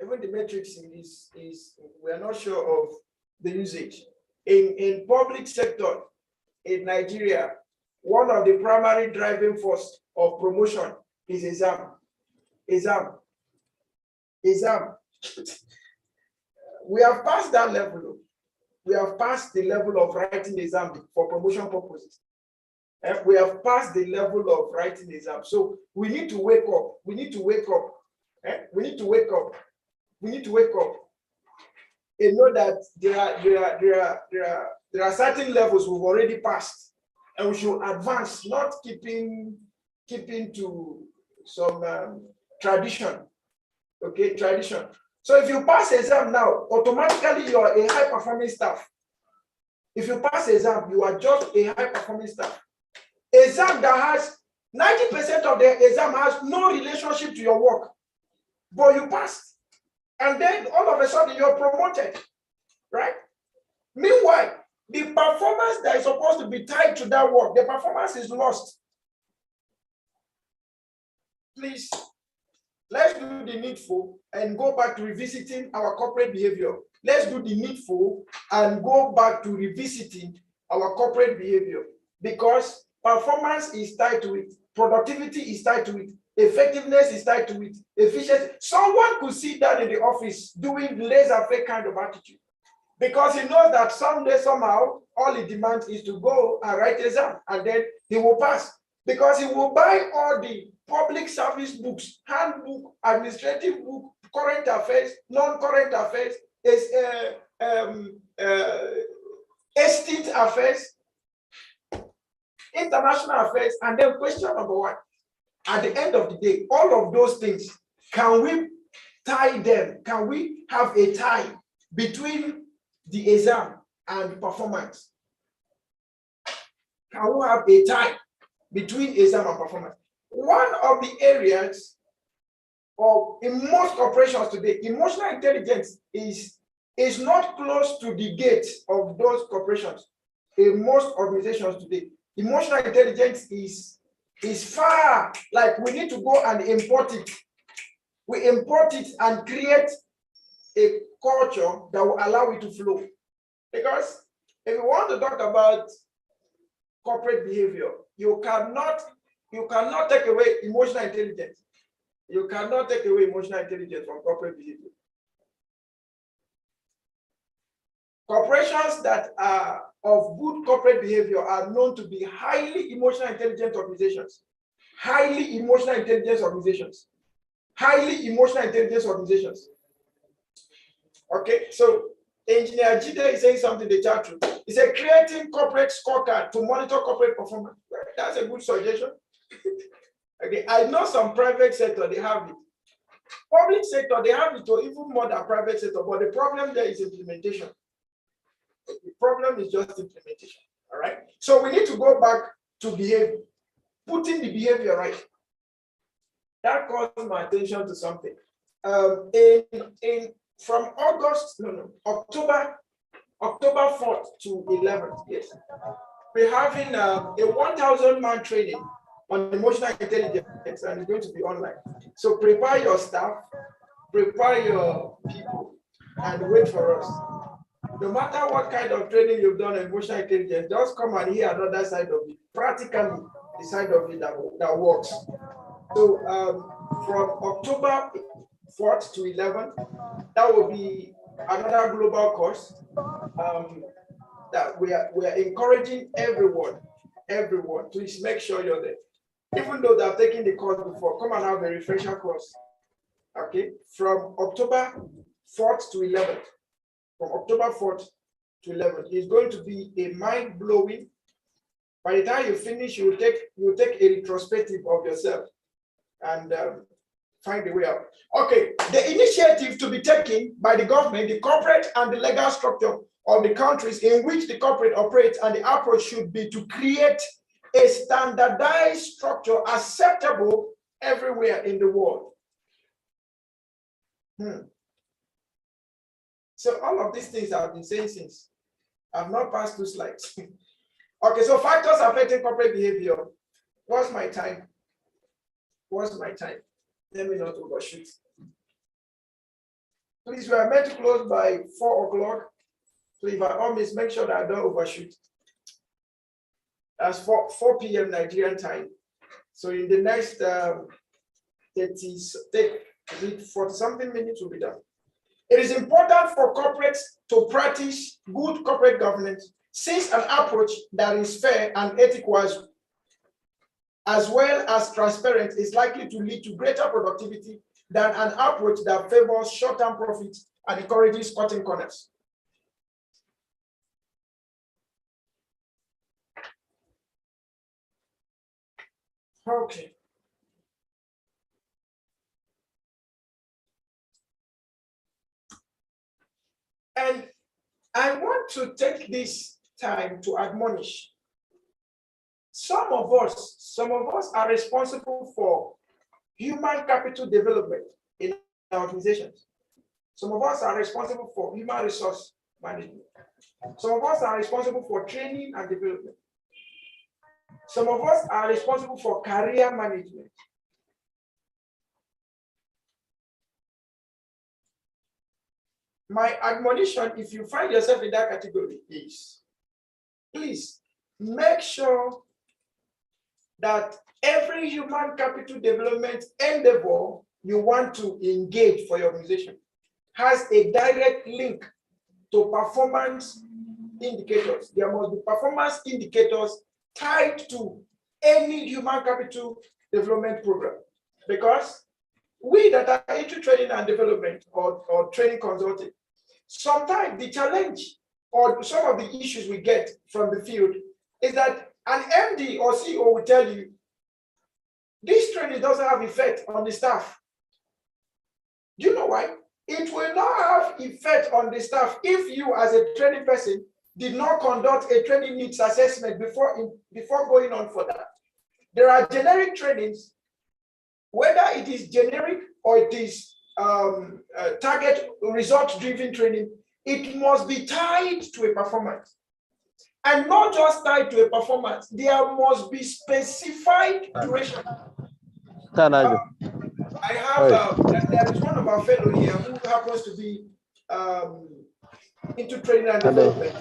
even the metrics in this is, we're not sure of the usage. In public sector in Nigeria, one of the primary driving force of promotion is exam. We have passed that level. We have passed the level of writing exam for promotion purposes. We have passed the level of writing exam. So we need to wake up. We need to wake up. We need to wake up. We need to wake up. And know that there are certain levels we've already passed, and we should advance, not keeping to some tradition. Okay, tradition. So if you pass exam now, automatically you are a high performing staff. If you pass exam, you are just a high performing staff. Exam that has 90% of the exam has no relationship to your work, but you passed. And then all of a sudden you're promoted, right? Meanwhile, the performance that is supposed to be tied to that work, the performance is lost. Please, let's do the needful and go back to revisiting our corporate behavior. Let's do the needful and go back to revisiting our corporate behavior, because performance is tied to it, productivity is tied to it, effectiveness is tied to it, efficiency. Someone could sit down in the office doing laissez-faire kind of attitude because he knows that someday, somehow, all he demands is to go and write exam, and then he will pass because he will buy all the public service books, handbook, administrative book, current affairs, non-current affairs, estate affairs, international affairs, and then question number one. At the end of the day, all of those things, can we tie them? Can we have a tie between the exam and performance? Can we have a tie between exam and performance? One of the areas of, in most corporations today, emotional intelligence is not close to the gate of those corporations. In most organizations today, emotional intelligence is far, like we need to go and import it. We import it and create a culture that will allow it to flow. Because if you want to talk about corporate behavior, you cannot take away emotional intelligence. You cannot take away emotional intelligence from corporate behavior. Corporations that are of good corporate behavior are known to be highly emotional intelligent organizations. Highly emotional intelligence organizations. Highly emotional intelligence organizations. Okay, so Engineer Jide is saying something in the chat room. He said creating corporate scorecard to monitor corporate performance. Well, that's a good suggestion. Okay, I know some private sector, they have it. Public sector, they have it, or even more than private sector, but the problem there is implementation. The problem is just implementation, all right? So we need to go back to behavior, putting the behavior right. That calls my attention to something. From October 4th to 11th, yes. We're having a 1,000-man training on emotional intelligence, and it's going to be online. So prepare your staff, prepare your people, and wait for us. No matter what kind of training you've done on emotional intelligence, just come and hear another side of it, practically the side of it that works. So from October 4th to 11th, that will be another global course that we are encouraging everyone, please make sure you're there. Even though they've taken the course before, come and have a refresher course. Okay, from October 4th to 11th. From October 4th to 11th, it's going to be a mind-blowing. By the time you finish, you take a retrospective of yourself and find a way out. Okay, the initiative to be taken by the government, the corporate and the legal structure of the countries in which the corporate operates, and the approach should be to create a standardized structure acceptable everywhere in the world. So all of these things I've been saying since. I've not passed 2 slides. Okay, so factors affecting corporate behavior. What's my time? Let me not overshoot. Please, we are meant to close by 4 o'clock. So if I always make sure that I don't overshoot. That's 4 p.m. Nigerian time. So in the next 40-something minutes will be done. It is important for corporates to practice good corporate governance, since an approach that is fair and ethical as well as transparent is likely to lead to greater productivity than an approach that favors short-term profits and encourages cutting corners. Okay. And I want to take this time to admonish. Some of us are responsible for human capital development in our organizations. Some of us are responsible for human resource management. Some of us are responsible for training and development. Some of us are responsible for career management. My admonition, if you find yourself in that category, is please make sure that every human capital development endeavor you want to engage for your organization has a direct link to performance indicators. There must be performance indicators tied to any human capital development program, because we that are into training and development or training consulting, sometimes the challenge or some of the issues we get from the field is that an MD or CEO will tell you, this training doesn't have effect on the staff. Do you know why? It will not have effect on the staff if you as a training person did not conduct a training needs assessment before going on for that. There are generic trainings, whether it is generic or it is target result-driven training, it must be tied to a performance. And not just tied to a performance, there must be specified duration. I have, there is one of our fellows here who happens to be into training and development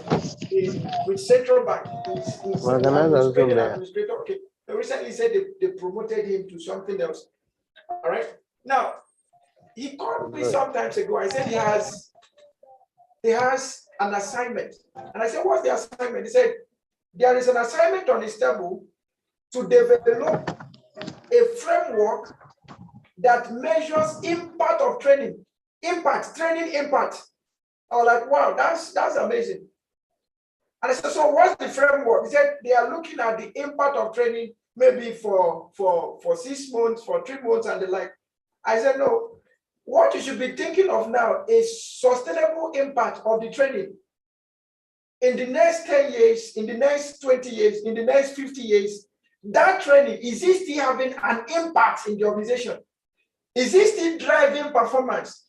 with Central Bank. He's administrator. Okay. They recently said they promoted him to something else. All right. Now, he called me some times ago. I said he has an assignment. And I said, what's the assignment? He said, there is an assignment on his table to develop a framework that measures impact of training. Training impact. I was like, wow, that's amazing. And I said, so what's the framework? He said they are looking at the impact of training maybe for 6 months, for 3 months, and the like. I said, no, what you should be thinking of now is sustainable impact of the training. In the next 10 years, in the next 20 years, in the next 50 years, that training, is it still having an impact in the organization? Is it still driving performance?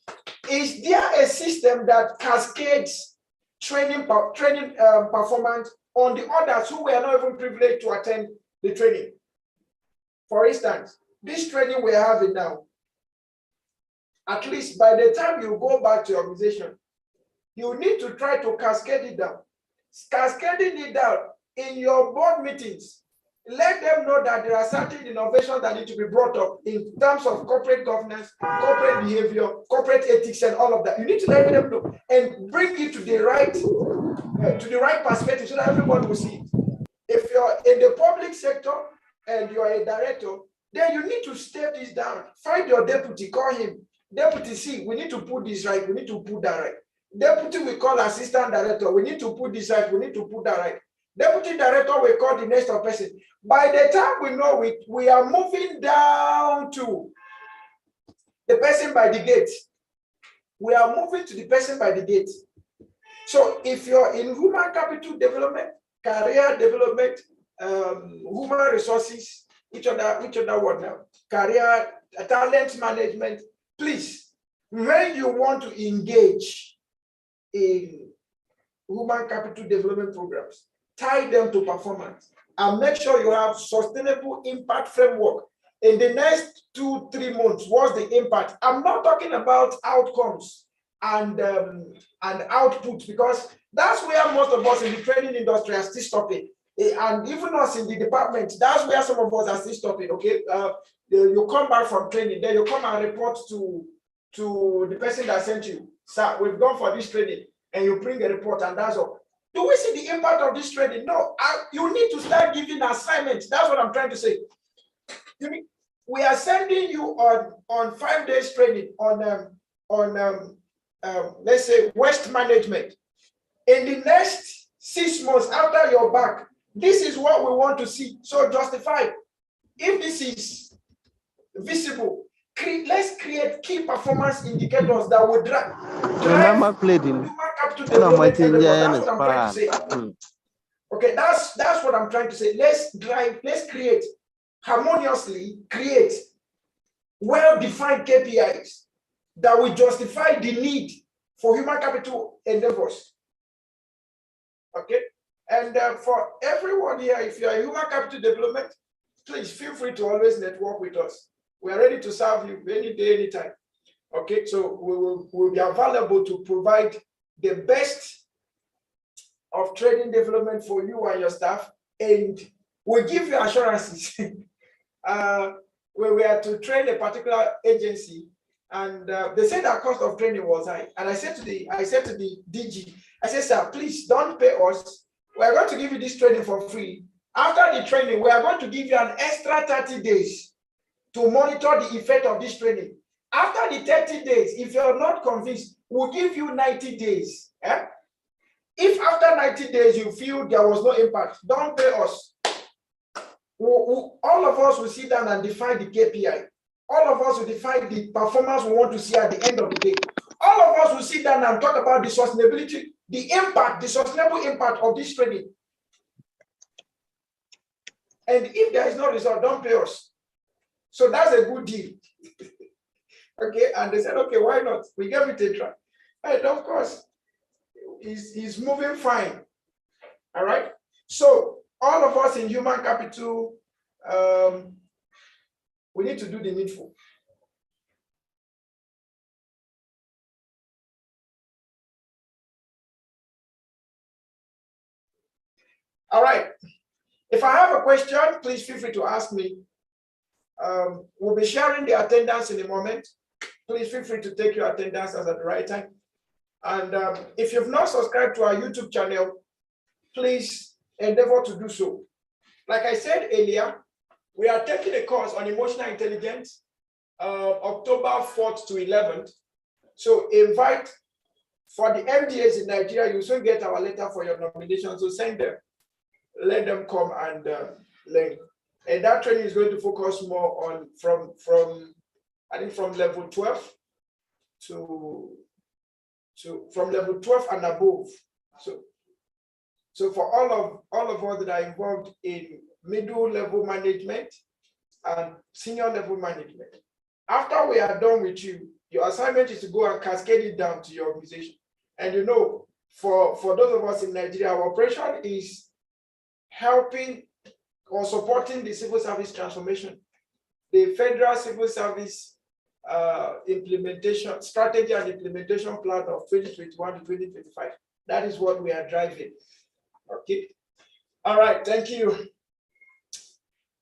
Is there a system that cascades training performance on the others who were not even privileged to attend the training? For instance, this training we're having now, at least by the time you go back to your organization, you need to try to cascade it down. Cascading it down in your board meetings, let them know that there are certain innovations that need to be brought up in terms of corporate governance, corporate behavior, corporate ethics, and all of that. You need to let them know and bring it to the right perspective so that everyone will see it. If you're in the public sector and you're a director, then you need to step this down. Find your deputy, call him. Deputy, see, we need to put this right, we need to put that right. Deputy will call assistant director, we need to put this right, we need to put that right. Deputy director will call the next person. By the time we know it, we are moving down to the person by the gate. We are moving to the person by the gate. So if you're in human capital development, career development, human resources, which other word now? Career, talent management, please, when you want to engage in human capital development programs, tie them to performance and make sure you have sustainable impact framework. In the next 2-3 months, what's the impact? I'm not talking about outcomes and output, because that's where most of us in the training industry are still stopping. And even us in the department, that's where some of us are still stopping. Okay, you come back from training, then you come and report to the person that sent you. Sir, we've gone for this training, and you bring a report, and that's all. Do we see the impact of this training? No. You need to start giving assignments. That's what I'm trying to say. We are sending you on 5 days training on let's say waste management. In the next 6 months after you're back, this is what we want to see. So justify. If this is visible, let's create key performance indicators that will drive human capital development everywhere. That's what I'm trying to say. Okay, that's what I'm trying to say. Let's create harmoniously, create well-defined KPIs that will justify the need for human capital endeavors. Okay, and for everyone here, if you are human capital development, please feel free to always network with us. We are ready to serve you any day, anytime. Okay, so we'll be available to provide the best of training development for you and your staff, and we'll give you assurances. Where we are to train a particular agency, and they said that cost of training was high. And I said to the DG, I said, sir, please don't pay us. We are going to give you this training for free. After the training, we are going to give you an extra 30 days to monitor the effect of this training. After the 30 days, if you're not convinced, we'll give you 90 days. Eh? If after 90 days you feel there was no impact, don't pay us. All of us will sit down and define the KPI. All of us will define the performance we want to see at the end of the day. All of us will sit down and talk about the sustainability, the impact, the sustainable impact of this training. And if there is no result, don't pay us. So that's a good deal. Okay, and they said, okay, why not? We gave it a try. And of course, it's moving fine. All right. So all of us in human capital, we need to do the needful. All right. If I have a question, please feel free to ask me. We'll be sharing the attendance in a moment. Please feel free to take your attendance at the right time. And if you've not subscribed to our YouTube channel, please endeavor to do so. Like I said earlier, we are taking a course on emotional intelligence, October 4th to 11th. So invite For the MDAs in Nigeria, you soon get our letter for your nomination, so send them. Let them come and learn. And that training is going to focus more on from I think from level 12 to from level 12 and above. So for all of us that are involved in middle level management and senior level management, after we are done with you, your assignment is to go and cascade it down to your organization. And you know, for those of us in Nigeria, our operation is helping or supporting the civil service transformation, the federal civil service implementation strategy and implementation plan of 2021 to 2025. That is what we are driving. Okay. All right. Thank you.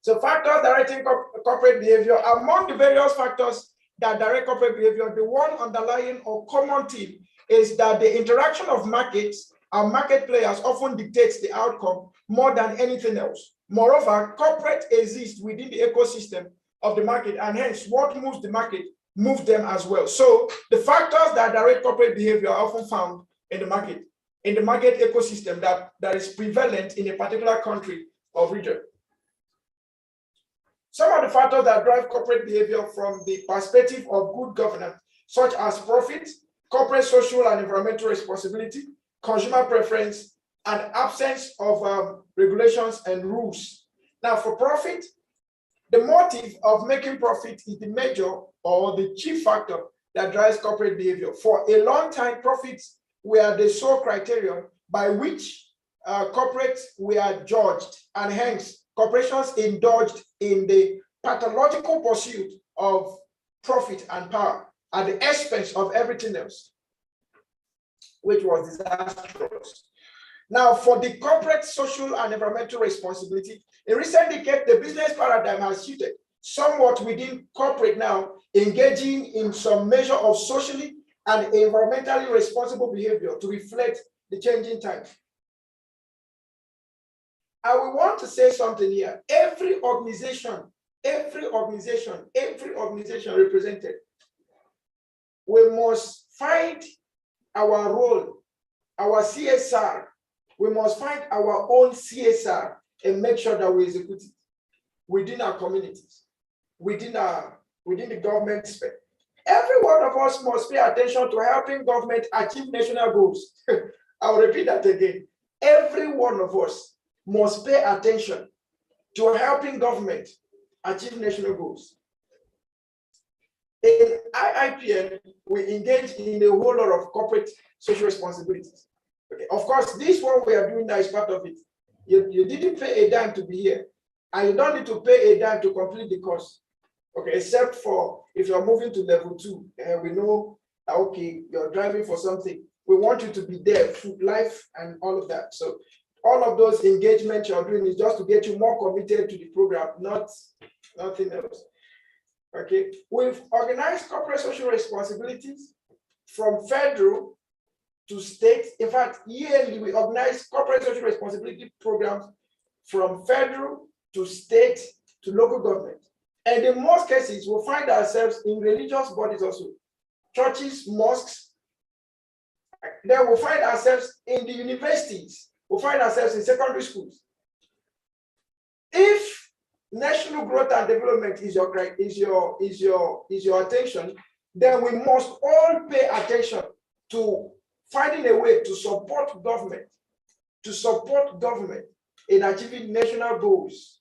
So factors directing corporate behavior. Among the various factors that direct corporate behavior, the one underlying or common theme is that the interaction of markets and market players often dictates the outcome more than anything else. Moreover, corporate exists within the ecosystem of the market, and hence what moves the market moves them as well. So the factors that direct corporate behavior are often found in the market ecosystem that is prevalent in a particular country or region. Some of the factors that drive corporate behavior from the perspective of good governance, such as profit, corporate social and environmental responsibility, consumer preference, and absence of regulations and rules. Now, for profit, the motive of making profit is the major or the chief factor that drives corporate behavior. For a long time, profits were the sole criterion by which corporates were judged, and hence corporations indulged in the pathological pursuit of profit and power at the expense of everything else, which was disastrous. Now, for the corporate social and environmental responsibility, in recent decades, the business paradigm has shifted somewhat within corporate now, engaging in some measure of socially and environmentally responsible behavior to reflect the changing times. I will want to say something here. Every organization represented, we must find our role, our CSR. We must find our own CSR and make sure that we execute it within our communities, within the government sphere. Every one of us must pay attention to helping government achieve national goals. I'll repeat that again. Every one of us must pay attention to helping government achieve national goals. In IIPN, we engage in a whole lot of corporate social responsibilities. Okay. Of course, this one we are doing now is part of it. You didn't pay a dime to be here, and you don't need to pay a dime to complete the course. Okay, except for if you're moving to level 2, and we know that, okay, you're driving for something. We want you to be there, food, life, and all of that. So all of those engagements you're doing is just to get you more committed to the program, nothing else. Okay, we've organized corporate social responsibilities from federal to state. In fact, yearly we organize corporate social responsibility programs from federal to state to local government. And in most cases, we'll find ourselves in religious bodies also, churches, mosques. Then we'll find ourselves in the universities. We'll find ourselves in secondary schools. If national growth and development is your attention, then we must all pay attention to finding a way to support government in achieving national goals.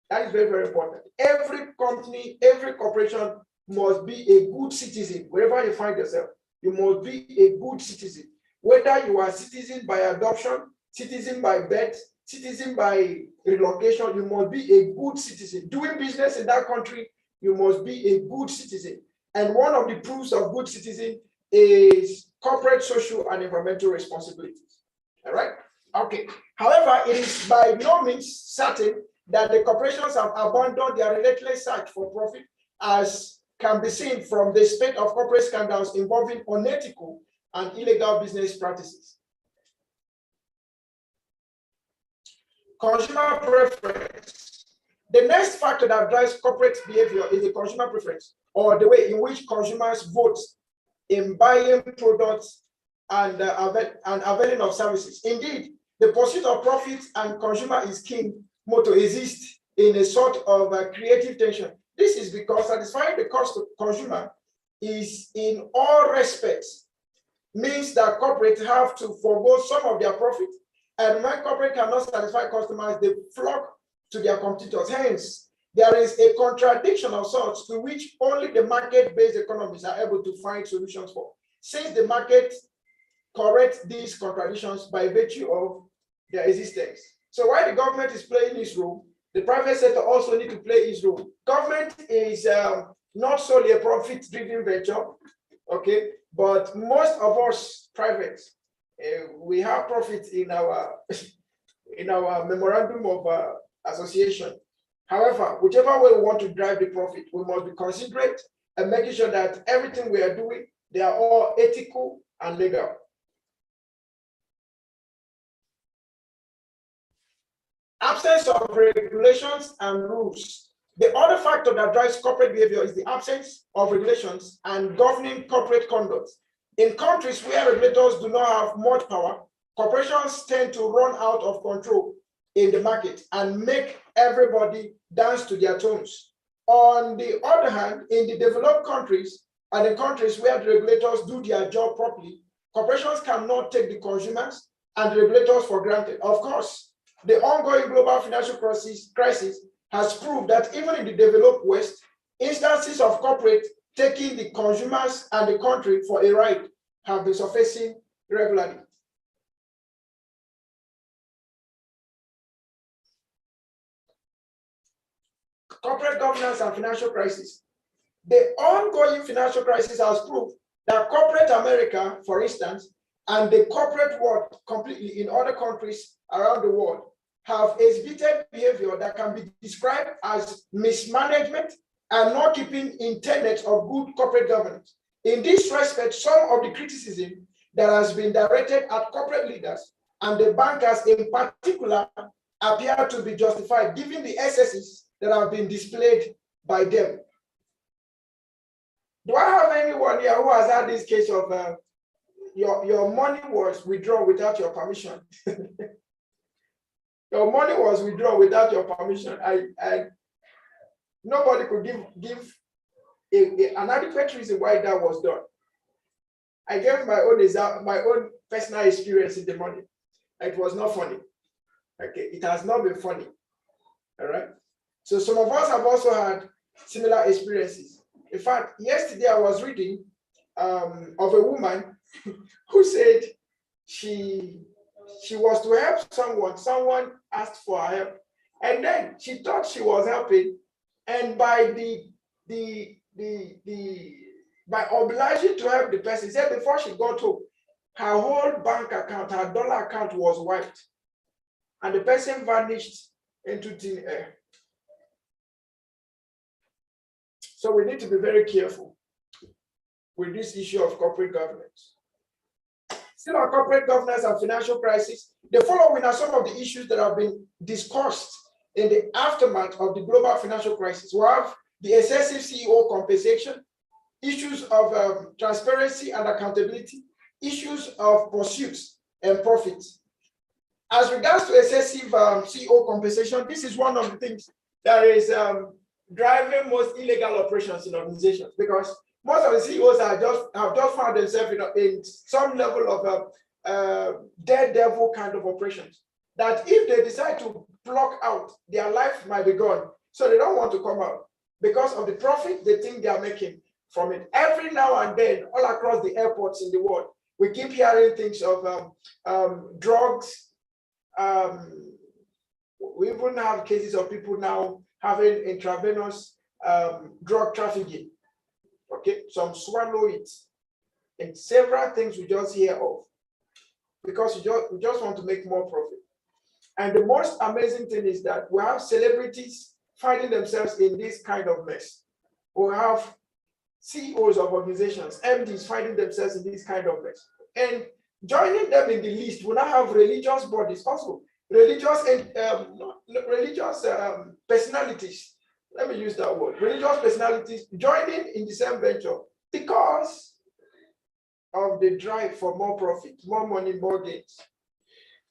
That is very, very important. Every company, every corporation must be a good citizen. Wherever you find yourself, you must be a good citizen. Whether you are citizen by adoption, citizen by birth, citizen by relocation, you must be a good citizen. Doing business in that country, you must be a good citizen. And one of the proofs of good citizen is corporate social and environmental responsibilities. All right? Okay. However, it is by no means certain that the corporations have abandoned their relentless search for profit, as can be seen from the spate of corporate scandals involving unethical and illegal business practices. Consumer preference. The next factor that drives corporate behavior is the consumer preference, or the way in which consumers vote in buying products and availing of services. Indeed, the pursuit of profit and consumer is king motto exists in a sort of creative tension. This is because satisfying the cost of consumer is in all respects means that corporates have to forego some of their profit, and when corporate cannot satisfy customers, they flock to their competitors. Hence, there is a contradiction of sorts to which only the market-based economies are able to find solutions for, since the market corrects these contradictions by virtue of their existence. So while the government is playing its role, the private sector also need to play its role. Government is not solely a profit-driven venture, okay, but most of us private, we have profit in our memorandum of association. However, whichever way we want to drive the profit, we must be considerate and making sure that everything we are doing, they are all ethical and legal. Absence of regulations and rules. The other factor that drives corporate behavior is the absence of regulations and governing corporate conduct. In countries where regulators do not have much power, corporations tend to run out of control in the market and make everybody dance to their tunes. On the other hand, in the developed countries and the countries where the regulators do their job properly, corporations cannot take the consumers and the regulators for granted. Of course, the ongoing global financial crisis has proved that even in the developed West, instances of corporate taking the consumers and the country for a ride have been surfacing regularly. Corporate governance and financial crisis. The ongoing financial crisis has proved that corporate America, for instance, and the corporate world completely in other countries around the world have exhibited behavior that can be described as mismanagement and not keeping in tenets of good corporate governance. In this respect, some of the criticism that has been directed at corporate leaders and the bankers in particular appear to be justified given the excesses that have been displayed by them. Do I have anyone here who has had this case of your money was withdrawn without your permission? Your money was withdrawn without your permission. Nobody could give an adequate reason why that was done. I gave my own personal experience in the money. It was not funny. Okay, it has not been funny. All right. So some of us have also had similar experiences. In fact, yesterday I was reading of a woman who said she was to help someone. Someone asked for her help, and then she thought she was helping, and by by obliging to help the person, said before she got home, her whole bank account, her dollar account was wiped, and the person vanished into thin air. So we need to be very careful with this issue of corporate governance. Still on corporate governance and financial crisis, the following are some of the issues that have been discussed in the aftermath of the global financial crisis. We have the excessive CEO compensation, issues of transparency and accountability, issues of pursuits and profits. As regards to excessive CEO compensation, this is one of the things that is driving most illegal operations in organizations, because most of the CEOs have just found themselves in some level of daredevil kind of operations, that if they decide to block out, their life might be gone. So they don't want to come out because of the profit they think they are making from it. Every now and then, all across the airports in the world, we keep hearing things of drugs. We even have cases of people now having intravenous drug trafficking. Okay, some swallow it, and several things we just hear of because we just want to make more profit. And the most amazing thing is that we have celebrities finding themselves in this kind of mess. We have CEOs of organizations, MDs finding themselves in this kind of mess. And joining them in the list, we now have religious bodies also, religious personalities. Let me use that word, religious personalities joining in the same venture because of the drive for more profit, more money, more gains.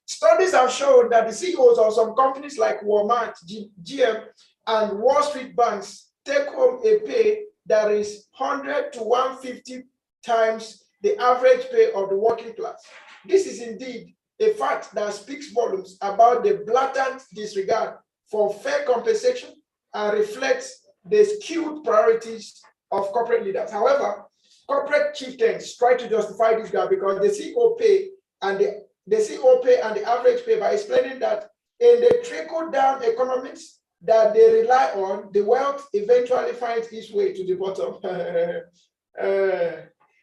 Studies have shown that the CEOs of some companies like Walmart, GM, and Wall Street banks take home a pay that is 100 to 150 times the average pay of the working class. This is indeed a fact that speaks volumes about the blatant disregard for fair compensation and reflects the skewed priorities of corporate leaders. However, corporate chieftains try to justify this gap because the CEO pay and the average pay by explaining that in the trickle-down economics that they rely on, the wealth eventually finds its way to the bottom.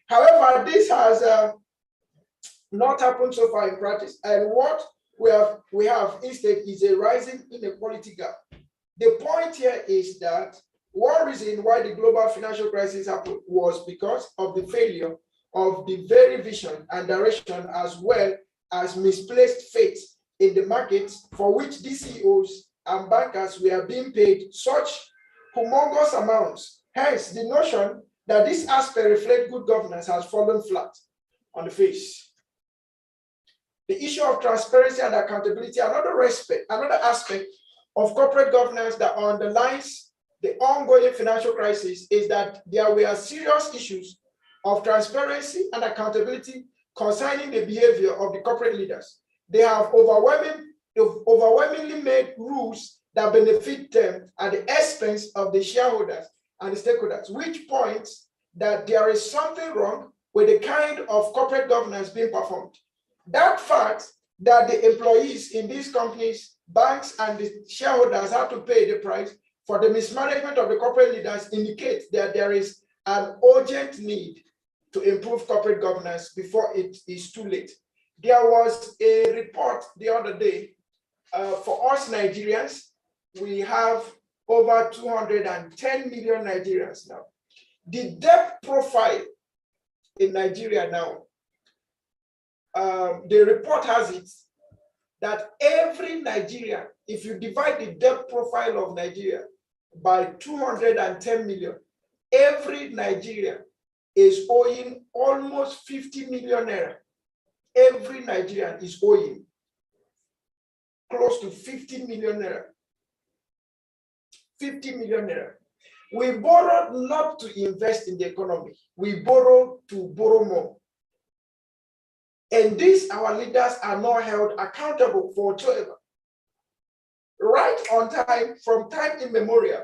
However, this has not happened so far in practice, and what we have instead is a rising inequality gap. The point here is that one reason why the global financial crisis happened was because of the failure of the very vision and direction, as well as misplaced faith in the markets for which the CEOs and bankers were being paid such humongous amounts. Hence, the notion that this aspect reflects good governance has fallen flat on the face. The issue of transparency and accountability, another aspect of corporate governance that underlines the ongoing financial crisis, is that there were serious issues of transparency and accountability concerning the behavior of the corporate leaders. They have overwhelmingly made rules that benefit them at the expense of the shareholders and the stakeholders, which points that there is something wrong with the kind of corporate governance being performed. That fact that the employees in these companies, banks, and the shareholders have to pay the price for the mismanagement of the corporate leaders indicates that there is an urgent need to improve corporate governance before it is too late. There was a report the other day for us Nigerians. We have over 210 million Nigerians now. The debt profile in Nigeria now, the report has it that every Nigerian, if you divide the debt profile of Nigeria by 210 million, every Nigerian is owing almost 50 million naira. Every Nigerian is owing close to 50 million naira. 50 million naira. We borrow not to invest in the economy. We borrow to borrow more. And this, our leaders are not held accountable for whatsoever. Right on time, from time immemorial,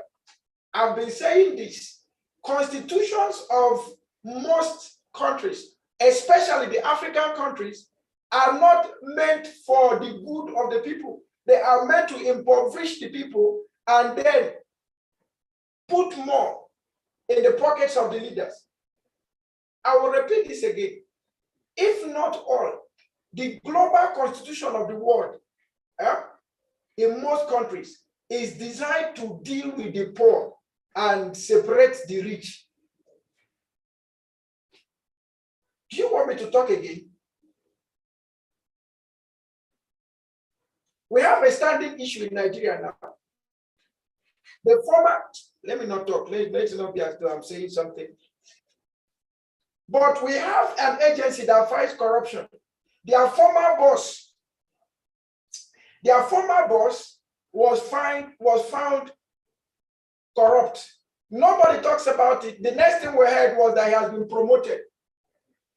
I've been saying this. Constitutions of most countries, especially the African countries, are not meant for the good of the people. They are meant to impoverish the people and then put more in the pockets of the leaders. I will repeat this again. If not all, the global constitution of the world in most countries is designed to deal with the poor and separate the rich. Do you want me to talk again? We have a standing issue in Nigeria now. The former, let me not talk, let's not be as though I'm saying something. But we have an agency that fights corruption. Their former boss was found corrupt. Nobody talks about it. The next thing we heard was that he has been promoted.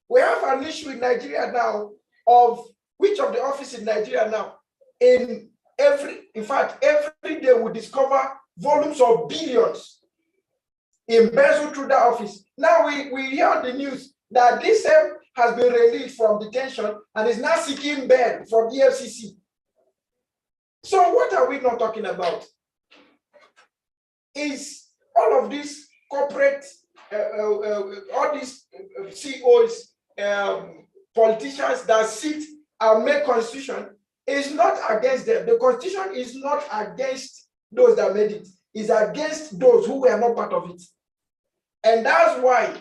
We have an issue in Nigeria now of which of the offices in Nigeria now. In fact, every day we discover volumes of billions embezzled through that office. Now we hear on the news that this has been released from detention and is now seeking bail from EFCC. So what are we not talking about? Is all of these corporate, all these CEOs, politicians that sit and make constitution, is not against them. The constitution is not against those that made it. It's against those who were not part of it. And that's why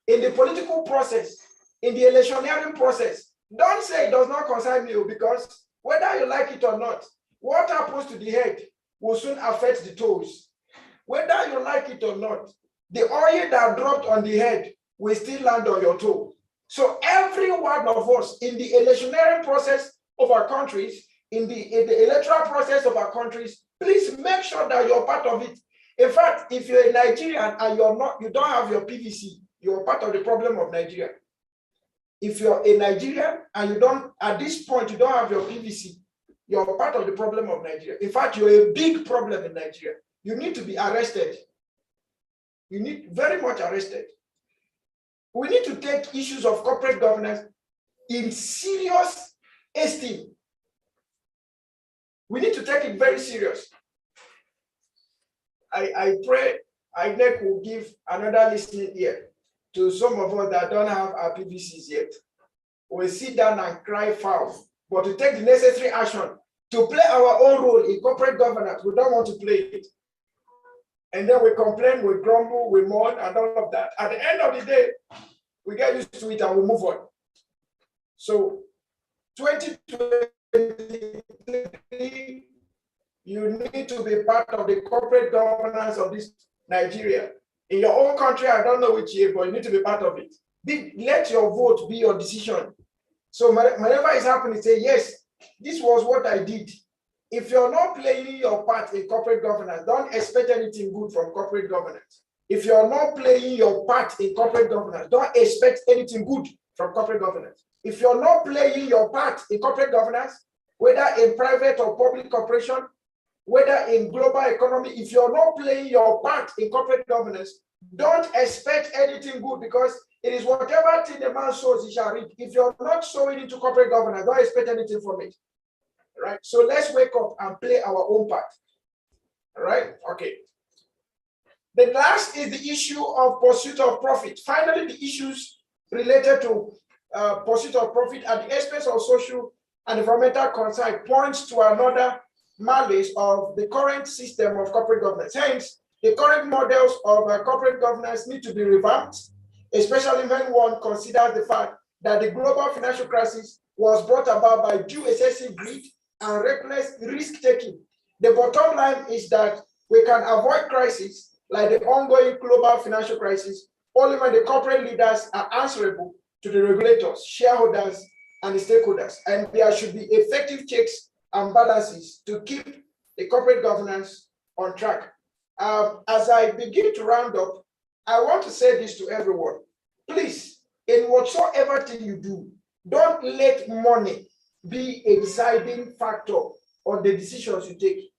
in the political process, in the electioneering process, don't say it does not concern you, because whether you like it or not, what happens to the head will soon affect the toes. Whether you like it or not, the oil that dropped on the head will still land on your toe. So every one of us in the electionary process of our countries, in the electoral process of our countries, please make sure that you're part of it. In fact, if you're a Nigerian and you don't have your PVC, you're part of the problem of Nigeria. If you're a Nigerian and you don't, at this point, you don't have your PVC, you're part of the problem of Nigeria. In fact, you're a big problem in Nigeria. You need to be arrested. You need very much arrested. We need to take issues of corporate governance in serious esteem. We need to take it very serious. I pray INEC will give another listening ear to some of us that don't have our PVCs yet. We'll sit down and cry foul, but to take the necessary action to play our own role in corporate governance, we don't want to play it. And then we complain, we grumble, we mourn, and all of that. At the end of the day, we get used to it and we move on. So 2023, you need to be part of the corporate governance of this Nigeria. In your own country, I don't know which year, but you need to be part of it. Let your vote be your decision. So whenever it's happening, say, yes, this was what I did. If you're not playing your part in corporate governance, don't expect anything good from corporate governance. If you're not playing your part in corporate governance, don't expect anything good from corporate governance. If you're not playing your part in corporate governance, whether in private or public corporation, whether in global economy, if you're not playing your part in corporate governance, don't expect anything good, because it is whatever thing the man sows, he shall reap. If you're not sowing into corporate governance, don't expect anything from it. Right? So let's wake up and play our own part. All right? Okay. The last is the issue of pursuit of profit. Finally, the issues related to pursuit of profit at the expense of social and environmental concern points to another malice of the current system of corporate governance. Hence, the current models of corporate governance need to be revamped, especially when one considers the fact that the global financial crisis was brought about by due excessive greed and reckless risk-taking. The bottom line is that we can avoid crises like the ongoing global financial crisis only when the corporate leaders are answerable to the regulators, shareholders, and the stakeholders. And there should be effective checks and balances to keep the corporate governance on track. As I begin to round up, I want to say this to everyone. Please, in whatsoever thing you do, don't let money be a deciding factor on the decisions you take.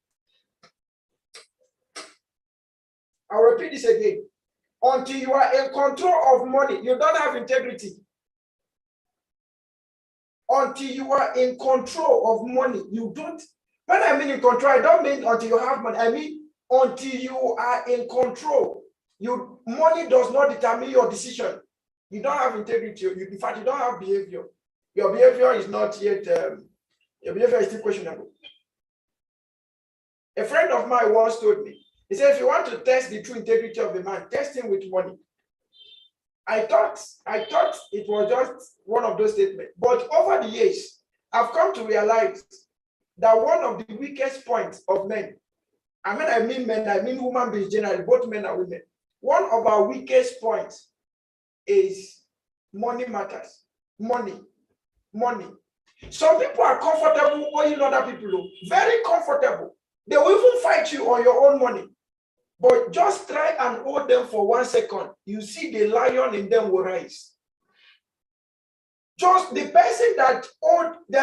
I'll repeat this again. Until you are in control of money, you don't have integrity. Until you are in control of money, you don't. When I mean in control, I don't mean until you have money. I mean until you are in control. Money does not determine your decision. You don't have integrity. In fact, you don't have behavior. Your behavior is not yet, your behavior is still questionable. A friend of mine once told me, he said, if you want to test the true integrity of the man, test him with money. I thought it was just one of those statements. But over the years, I've come to realize that one of the weakest points of men, and when I mean men, I mean human beings generally, both men and women. One of our weakest points is money matters. Money. Some people are comfortable owing other people, very comfortable. They will even fight you on your own money. But just try and hold them for 1 second. You see the lion in them will rise. Just the person that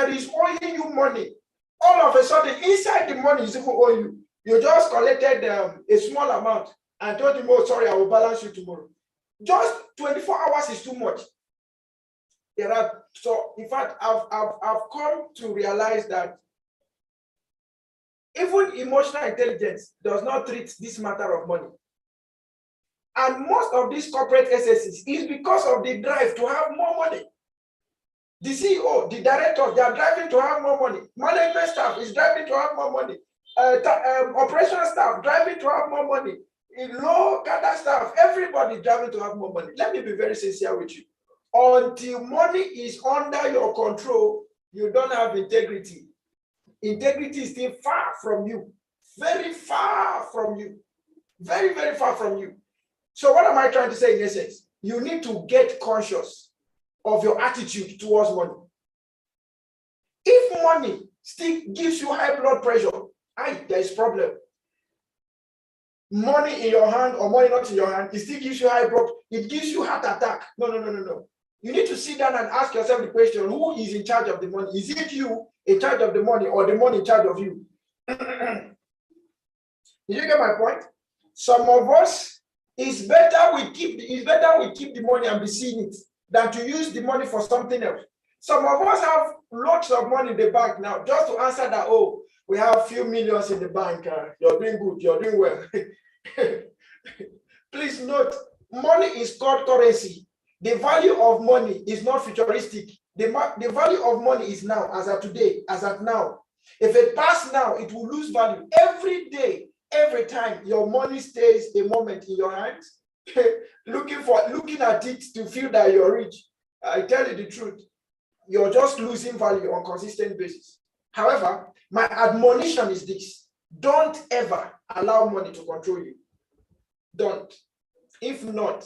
is owing you money, all of a sudden, inside the money is even owing you. You just collected a small amount and told him, oh, sorry, I will balance you tomorrow. Just 24 hours is too much. So, in fact, I've come to realize that even emotional intelligence does not treat this matter of money. And most of these corporate excesses is because of the drive to have more money. The CEO, the directors, they are driving to have more money. Management staff is driving to have more money. Operational staff driving to have more money. Low cadre staff, everybody driving to have more money. Let me be very sincere with you. Until money is under your control, you don't have integrity. Integrity is still far from you. Very far from you. Very, very far from you. So what am I trying to say in essence? You need to get conscious of your attitude towards money. If money still gives you high blood pressure, there is problem. Money in your hand or money not in your hand, it still gives you high blood, it gives you heart attack. No. You need to sit down and ask yourself the question, who is in charge of the money? Is it you in charge of the money or the money in charge of you? Did you get my point? Some of us, it's better we keep the money and be seeing it than to use the money for something else. Some of us have lots of money in the bank now, just to answer that, oh, we have a few millions in the bank. You're doing good, you're doing well. Please note, money is called currency. The value of money is not futuristic. The value of money is now, as at today, as at now. If it passes now, it will lose value. Every day, every time your money stays a moment in your hands, looking at it to feel that you're rich, I tell you the truth, you're just losing value on a consistent basis. However, my admonition is this: don't ever allow money to control you. Don't. If not,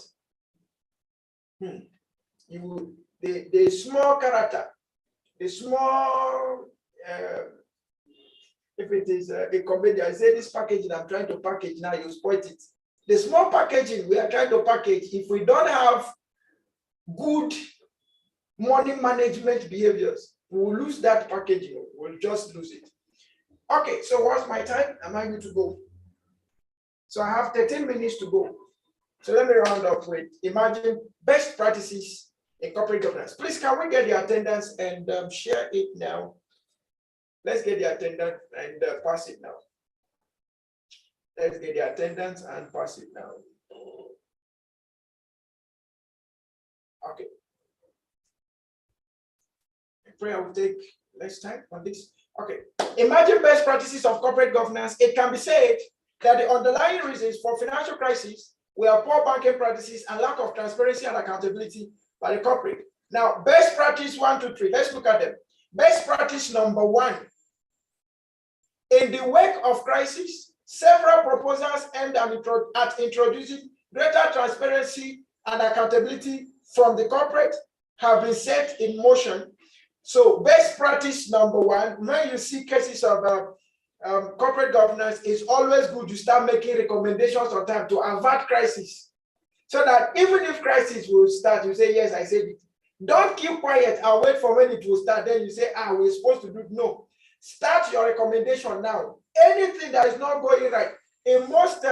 you will, the small character, the small, if it is a comedy, I say this packaging I'm trying to package now, you spoil it. The small packaging we are trying to package, if we don't have good money management behaviors, we will lose that packaging. We'll just lose it. Okay, so what's my time? Am I going to go? So I have 13 minutes to go. So let me round up with, imagine best practices in corporate governance. Please, can we get the attendance and share it now? Let's get the attendance and pass it now. Let's get the attendance and pass it now. Okay. I pray I will take less time on this. Okay. Imagine best practices of corporate governance. It can be said that the underlying reasons for financial crisis were poor banking practices and lack of transparency and accountability by the corporate. Now, best practice 1, 2, 3. Let's look at them. Best practice number 1. In the wake of crisis, several proposals aimed at introducing greater transparency and accountability from the corporate have been set in motion. So best practice number 1, when you see cases of corporate governance, it's always good to start making recommendations on time to avert crisis. So that even if crisis will start, you say, yes, I said it. Don't keep quiet and wait for when it will start. Then you say, we're supposed to do it. No. Start your recommendation now. Anything that is not going right. In most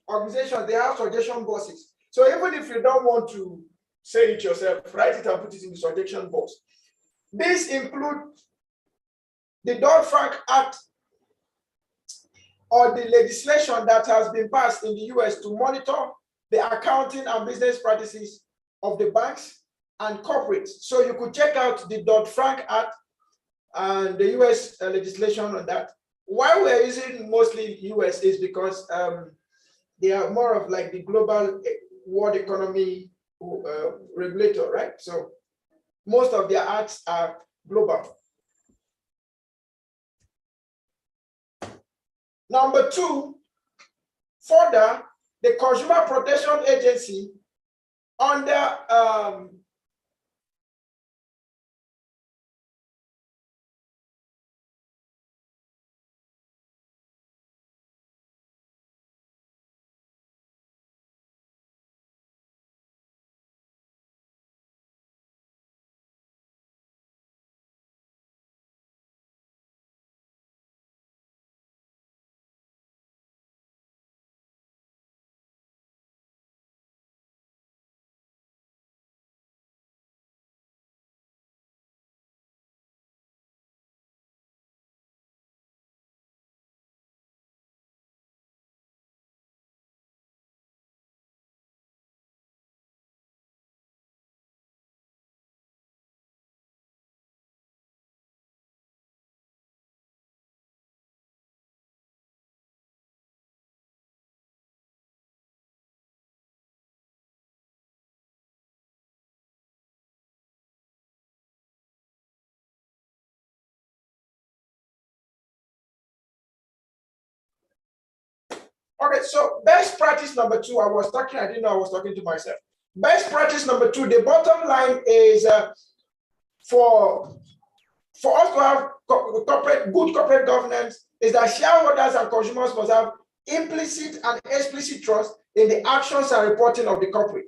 organizations, they have suggestion boxes. So even if you don't want to say it yourself, write it and put it in the suggestion box. This includes the Dodd-Frank Act, or the legislation that has been passed in the US to monitor the accounting and business practices of the banks and corporates. So you could check out the Dodd-Frank Act and the US legislation on that. Why we're using mostly US is because they are more of like the global world economy regulator, right? So most of their acts are global. Number 2, further, the Consumer Protection Agency under okay, so best practice number 2, I didn't know I was talking to myself. Best practice number 2, the bottom line is for us to have good corporate governance is that shareholders and consumers must have implicit and explicit trust in the actions and reporting of the corporate.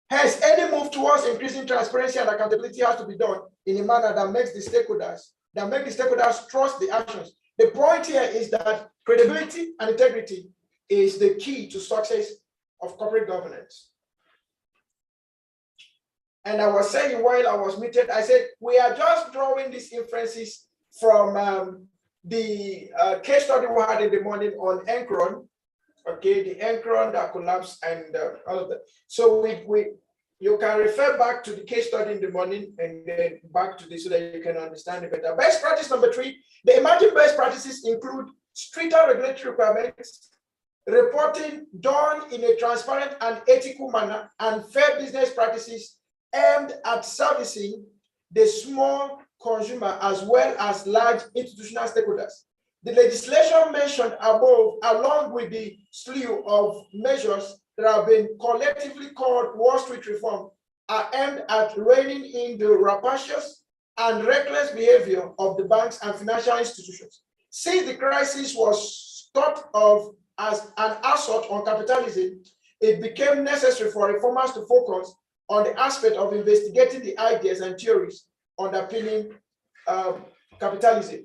Hence, any move towards increasing transparency and accountability has to be done in a manner that makes the stakeholders trust the actions. The point here is that credibility and integrity is the key to success of corporate governance. And I was saying while I was muted, I said, we are just drawing these inferences from the case study we had in the morning on Enron, okay, the Enron that collapsed and all of that. So you can refer back to the case study in the morning and then back to this so that you can understand it better. Best practice number 3, the emerging best practices include stricter regulatory requirements, reporting done in a transparent and ethical manner, and fair business practices aimed at servicing the small consumer as well as large institutional stakeholders. The legislation mentioned above, along with the slew of measures that have been collectively called Wall Street reform, are aimed at reining in the rapacious and reckless behavior of the banks and financial institutions. Since the crisis was thought of as an assault on capitalism, it became necessary for reformers to focus on the aspect of investigating the ideas and theories underpinning capitalism.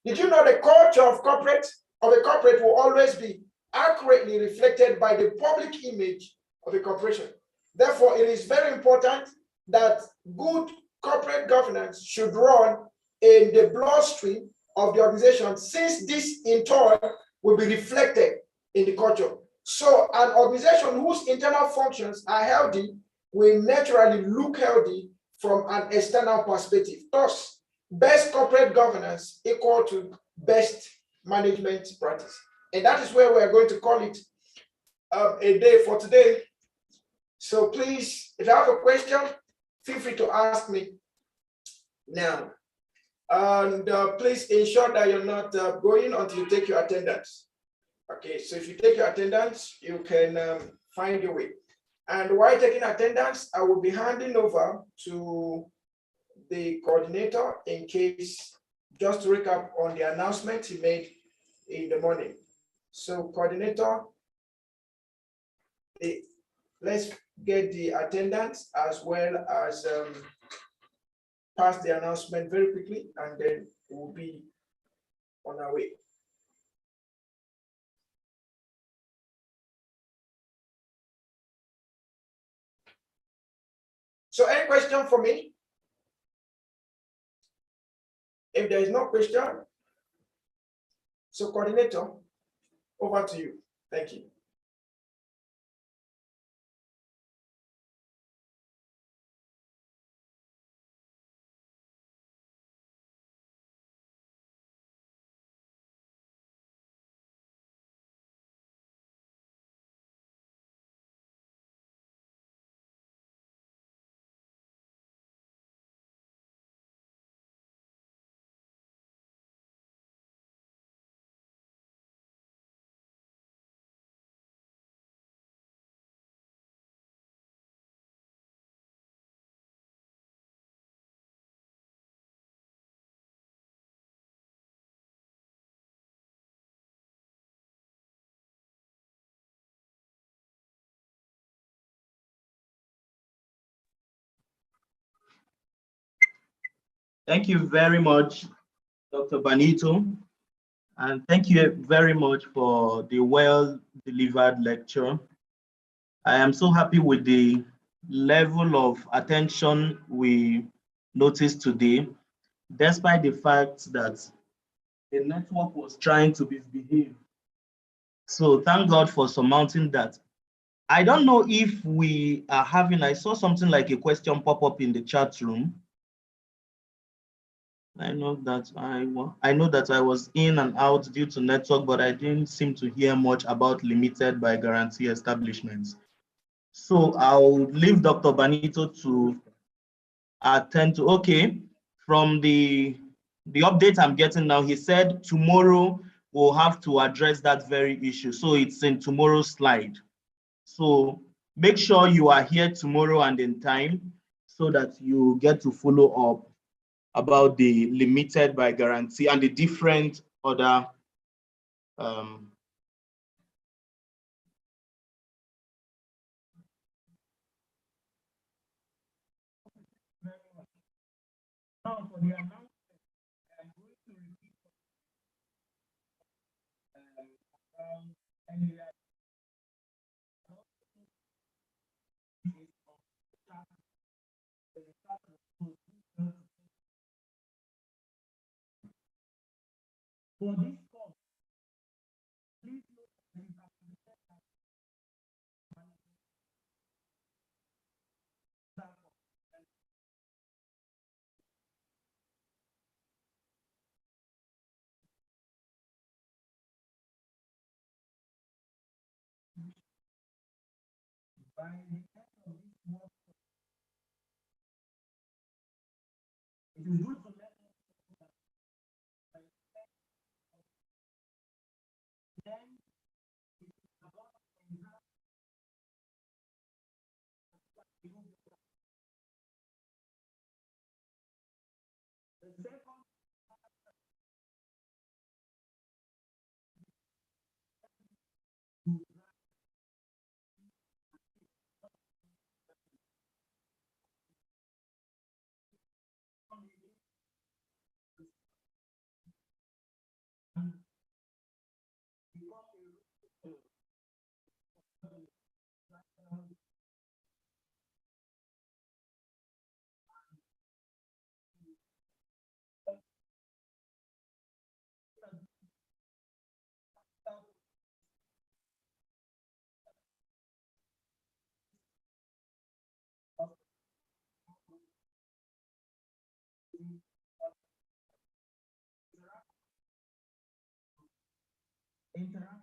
Did you know the culture of a corporate will always be accurately reflected by the public image of a corporation? Therefore, it is very important that good corporate governance should run in the bloodstream of the organization, since this in turn will be reflected in the culture. So an organization whose internal functions are healthy will naturally look healthy from an external perspective. Thus, best corporate governance equal to best management practice. And that is where we're going to call it a day for today. So please, if you have a question, feel free to ask me now. And please ensure that you're not going until you take your attendance. Okay, so if you take your attendance, you can find your way. And while taking attendance, I will be handing over to the coordinator in case, just to recap on the announcement he made in the morning. So coordinator, let's get the attendance as well as pass the announcement very quickly, and then we'll be on our way. So any question for me? If there is no question, so coordinator, over to you. Thank you. Thank you very much, Dr. Benito, and thank you very much for the well-delivered lecture. I am so happy with the level of attention we noticed today, despite the fact that the network was trying to misbehave. So thank God for surmounting that. I don't know if we are having, I saw something like a question pop up in the chat room. I know that I was in and out due to network, but I didn't seem to hear much about limited by guarantee establishments. So I'll leave Dr. Benito to attend to. Okay, from the update I'm getting now, he said tomorrow we'll have to address that very issue. So it's in tomorrow's slide. So Make sure you are here tomorrow and in time so that you get to follow up about the limited by guarantee and the different other now for the announcement, I'm going to repeat earlier. For this course, please note that it has been set as by the end of this work, it is good to let us know that by the end then it is about to have the second interact.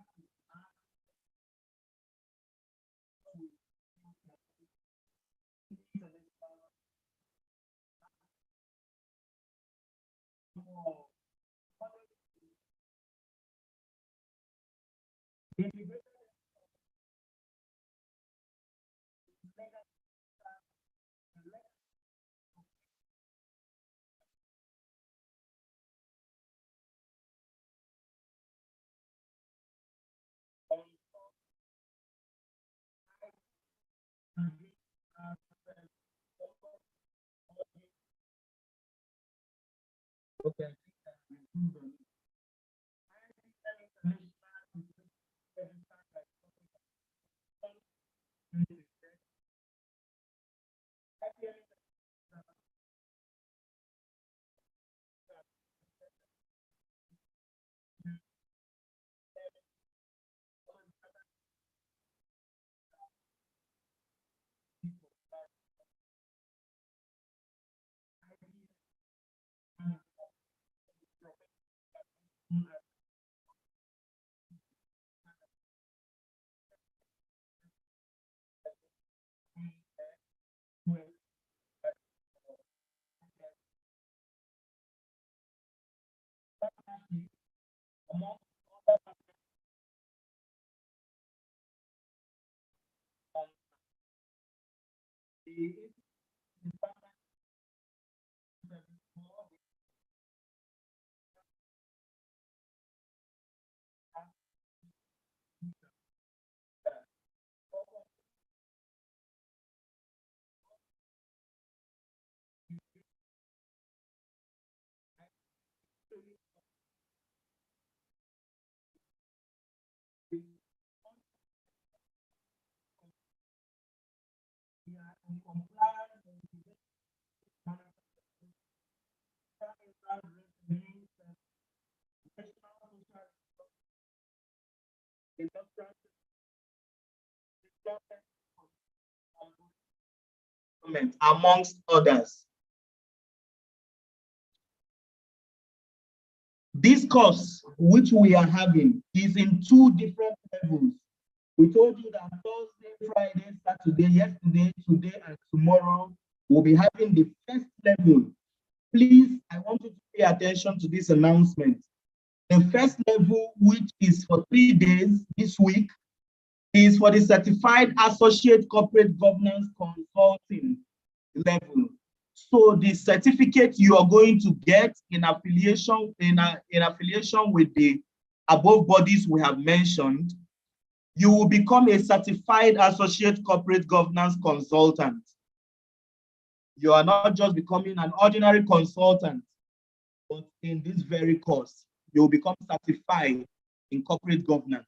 Okay. Amongst others. This course, which we are having, is in 2 different levels. We told you that Thursday, Friday, Saturday, yesterday, today, and tomorrow, we'll be having the first level. Please, I want you to pay attention to this announcement. The first level, which is for 3 days this week, is for the certified associate corporate governance consulting level. So the certificate you are going to get in affiliation with the above bodies we have mentioned, you will become a certified associate corporate governance consultant. You are not just becoming an ordinary consultant, but in this very course, you will become certified in corporate governance.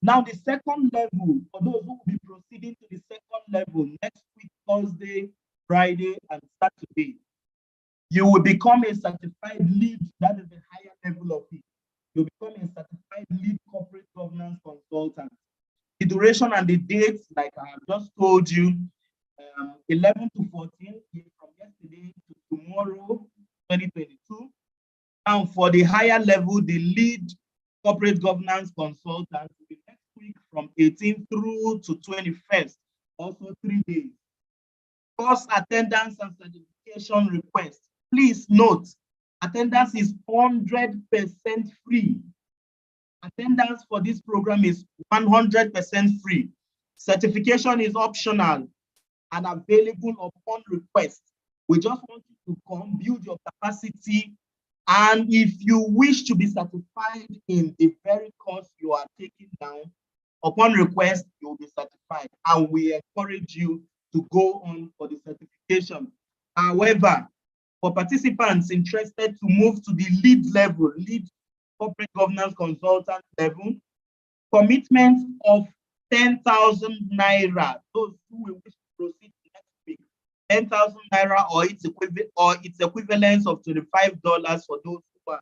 Now, the second level, for those who will be proceeding to the second level next week, Thursday, Friday, and Saturday, you will become a certified lead. That is the higher level of it. You become a certified lead corporate governance consultant. The duration and the dates, like I have just told you, 11 to 14, from yesterday to tomorrow, 2022. And for the higher level, the lead corporate governance consultant will be next week from 18th through to 21st, also 3 days. Course attendance and certification request. Please note, attendance is 100% free. Attendance for this program is 100% free. Certification is optional and available upon request. We just want you to come, build your capacity, and if you wish to be certified in the very course you are taking now, upon request, you will be certified, and we encourage you to go on for the certification. However, for participants interested to move to the lead level, lead corporate governance consultant level, commitment of 10,000 naira. Those who will wish to proceed next week, 10,000 naira or its equivalence of $25 for those who are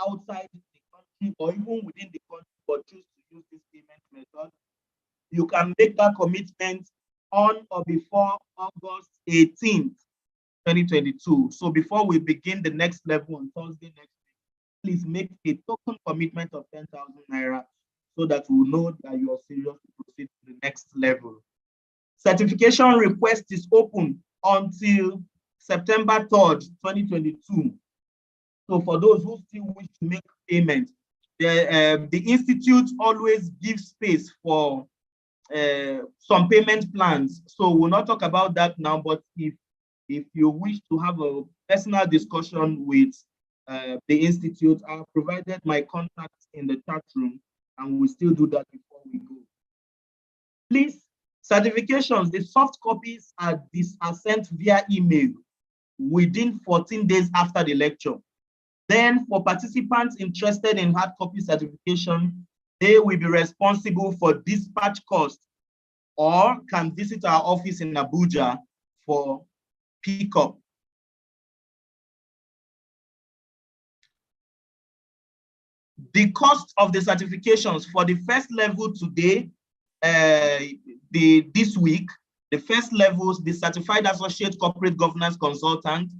outside the country or even within the country but choose to use this payment method. You can make that commitment on or before August 18th, 2022. So before we begin the next level on Thursday next week, please make a token commitment of 10,000 naira so that we will know that you are serious to proceed to the next level. Certification request is open until September 3rd, 2022. So for those who still wish to make payment, the Institute always gives space for some payment plans. So we'll not talk about that now, but if you wish to have a personal discussion with the Institute, I've provided my contacts in the chat room, and we'll still do that before we go. Please, certifications, the soft copies are sent via email within 14 days after the lecture. Then for participants interested in hard copy certification, they will be responsible for dispatch cost or can visit our office in Abuja for pickup. The cost of the certifications for the first level today, this week, the first levels, the Certified Associate Corporate Governance Consultant.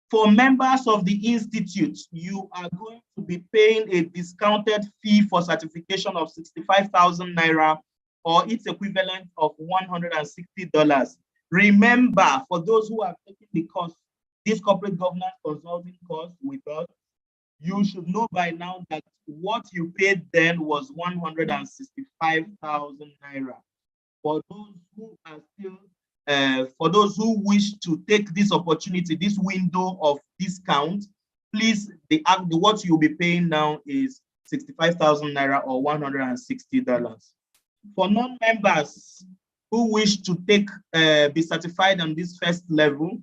For members of the Institute, you are going to be paying a discounted fee for certification of 65,000 naira or its equivalent of $160. Remember, for those who have taken the course, this corporate governance consulting course with us, you should know by now that what you paid then was 165,000 naira. For those who are still, for those who wish to take this opportunity, this window of discount, please, what you'll be paying now is 65,000 naira or $160. For non-members who wish to be certified on this first level,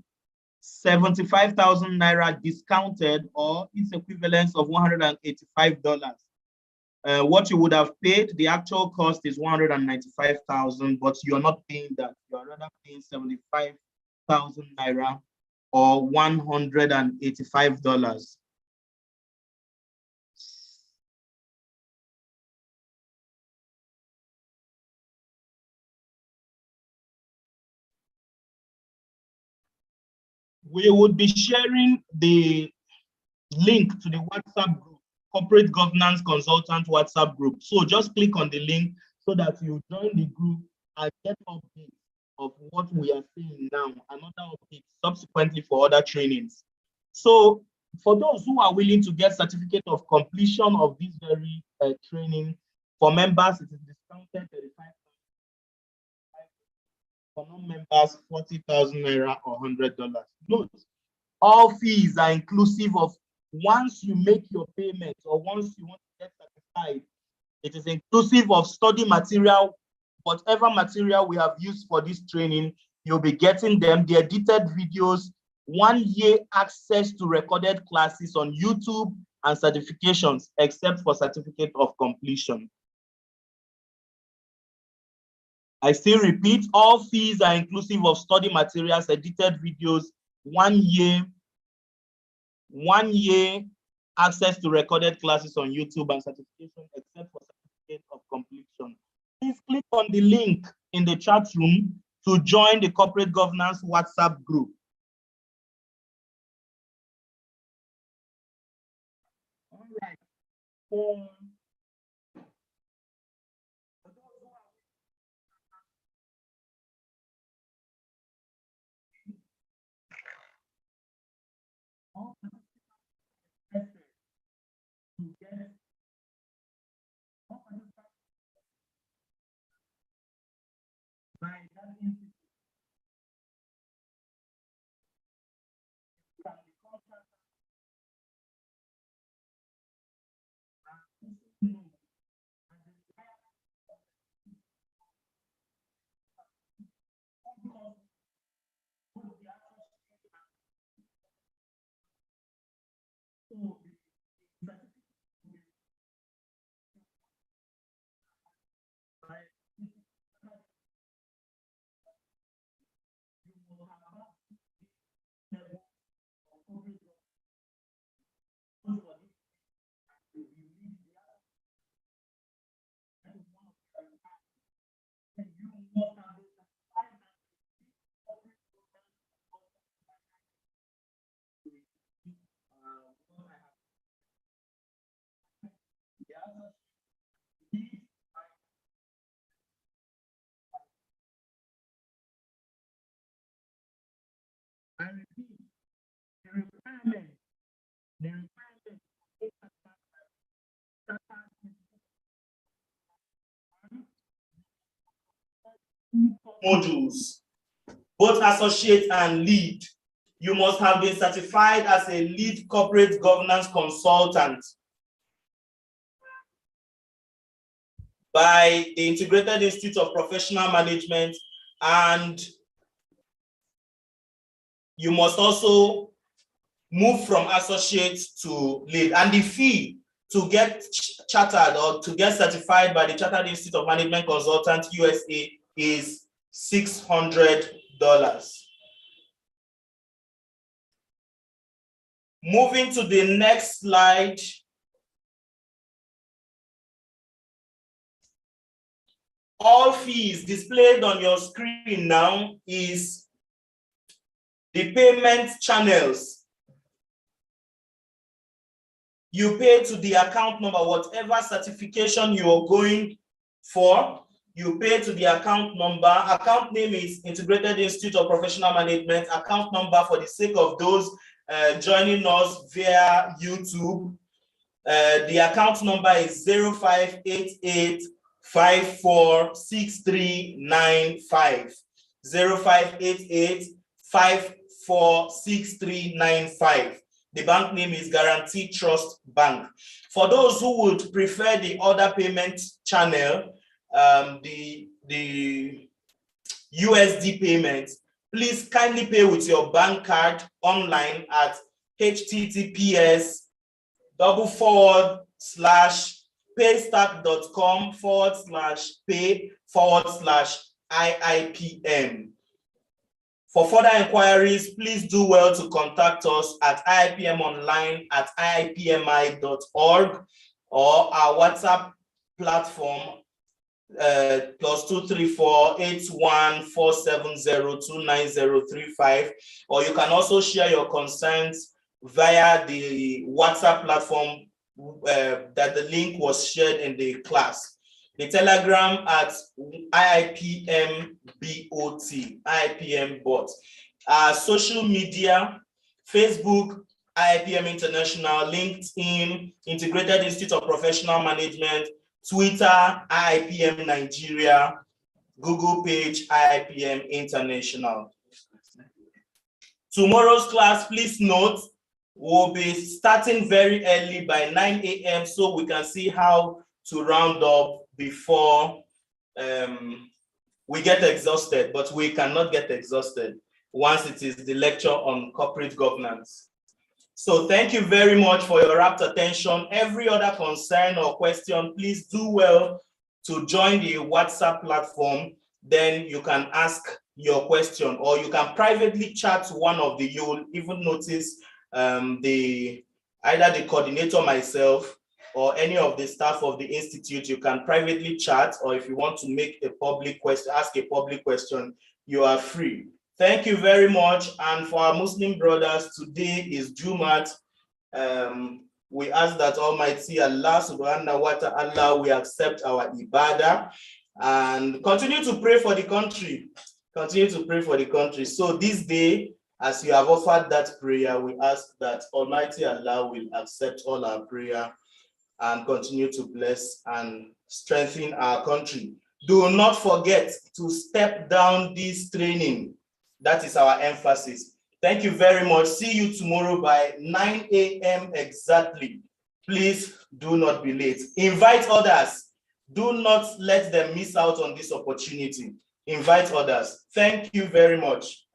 75,000 naira discounted or its equivalence of $185. What you would have paid, the actual cost is 195,000, but you're not paying that. You're rather paying 75,000 naira or $185. We would be sharing the link to the WhatsApp group, Corporate Governance Consultant WhatsApp group. So just click on the link so that you join the group and get updates of what we are seeing now, another update subsequently for other trainings. So for those who are willing to get certificate of completion of this very training, for members, it is discounted For non-members, 40,000 naira or $100. Note, all fees are inclusive of once you make your payment or once you want to get certified, it is inclusive of study material, whatever material we have used for this training, you'll be getting them, the edited videos, 1 year access to recorded classes on YouTube and certifications, except for certificate of completion. I still repeat, all fees are inclusive of study materials, edited videos, 1 year access to recorded classes on YouTube and certification, except for certificate of completion. Please click on the link in the chat room to join the corporate governance WhatsApp group. All right. I repeat, the requirement modules, both associate and lead. You must have been certified as a lead corporate governance consultant by the Integrated Institute of Professional Management, and you must also move from associate to lead. And the fee to get chartered or to get certified by the Chartered Institute of Management Consultant USA is $600. Moving to the next slide. All fees displayed on your screen now is the payment channels. You pay to the account number, whatever certification you are going for, you pay to the account number. Account name is Integrated Institute of Professional Management. Account number, for the sake of those joining us via YouTube, the account number is 0588 546395. 0588 546395. The bank name is Guarantee Trust Bank. For those who would prefer the other payment channel, the USD payments, please kindly pay with your bank card online at https://paystack.com/pay/IIPM. For further inquiries, please do well to contact us at iipmonline@iipmi.org or our WhatsApp platform +234 8147029035, or you can also share your concerns via the WhatsApp platform that the link was shared in the class. The Telegram at IIPM bot. Social media, Facebook, IIPM International, LinkedIn, Integrated Institute of Professional Management, Twitter, IIPM Nigeria, Google page IIPM International. Tomorrow's class, please note, will be starting very early by 9 a.m. so we can see how to round up before we get exhausted, but we cannot get exhausted once it is the lecture on corporate governance. So thank you very much for your rapt attention. Every other concern or question, please do well to join the WhatsApp platform. Then you can ask your question, or you can privately chat to one of the, you will even notice either the coordinator, myself, or any of the staff of the institute. You can privately chat, or if you want to make a public question, ask a public question, you are free. Thank you very much. And for our Muslim brothers, today is Jumat. We ask that Almighty Allah subhanahu wa ta'ala will accept our ibadah, and continue to pray for the country. Continue to pray for the country. So this day, as you have offered that prayer, we ask that Almighty Allah will accept all our prayer and continue to bless and strengthen our country. Do not forget to step down this training. That is our emphasis. Thank you very much. See you tomorrow by 9 a.m. exactly. Please do not be late. Invite others. Do not let them miss out on this opportunity. Invite others. Thank you very much.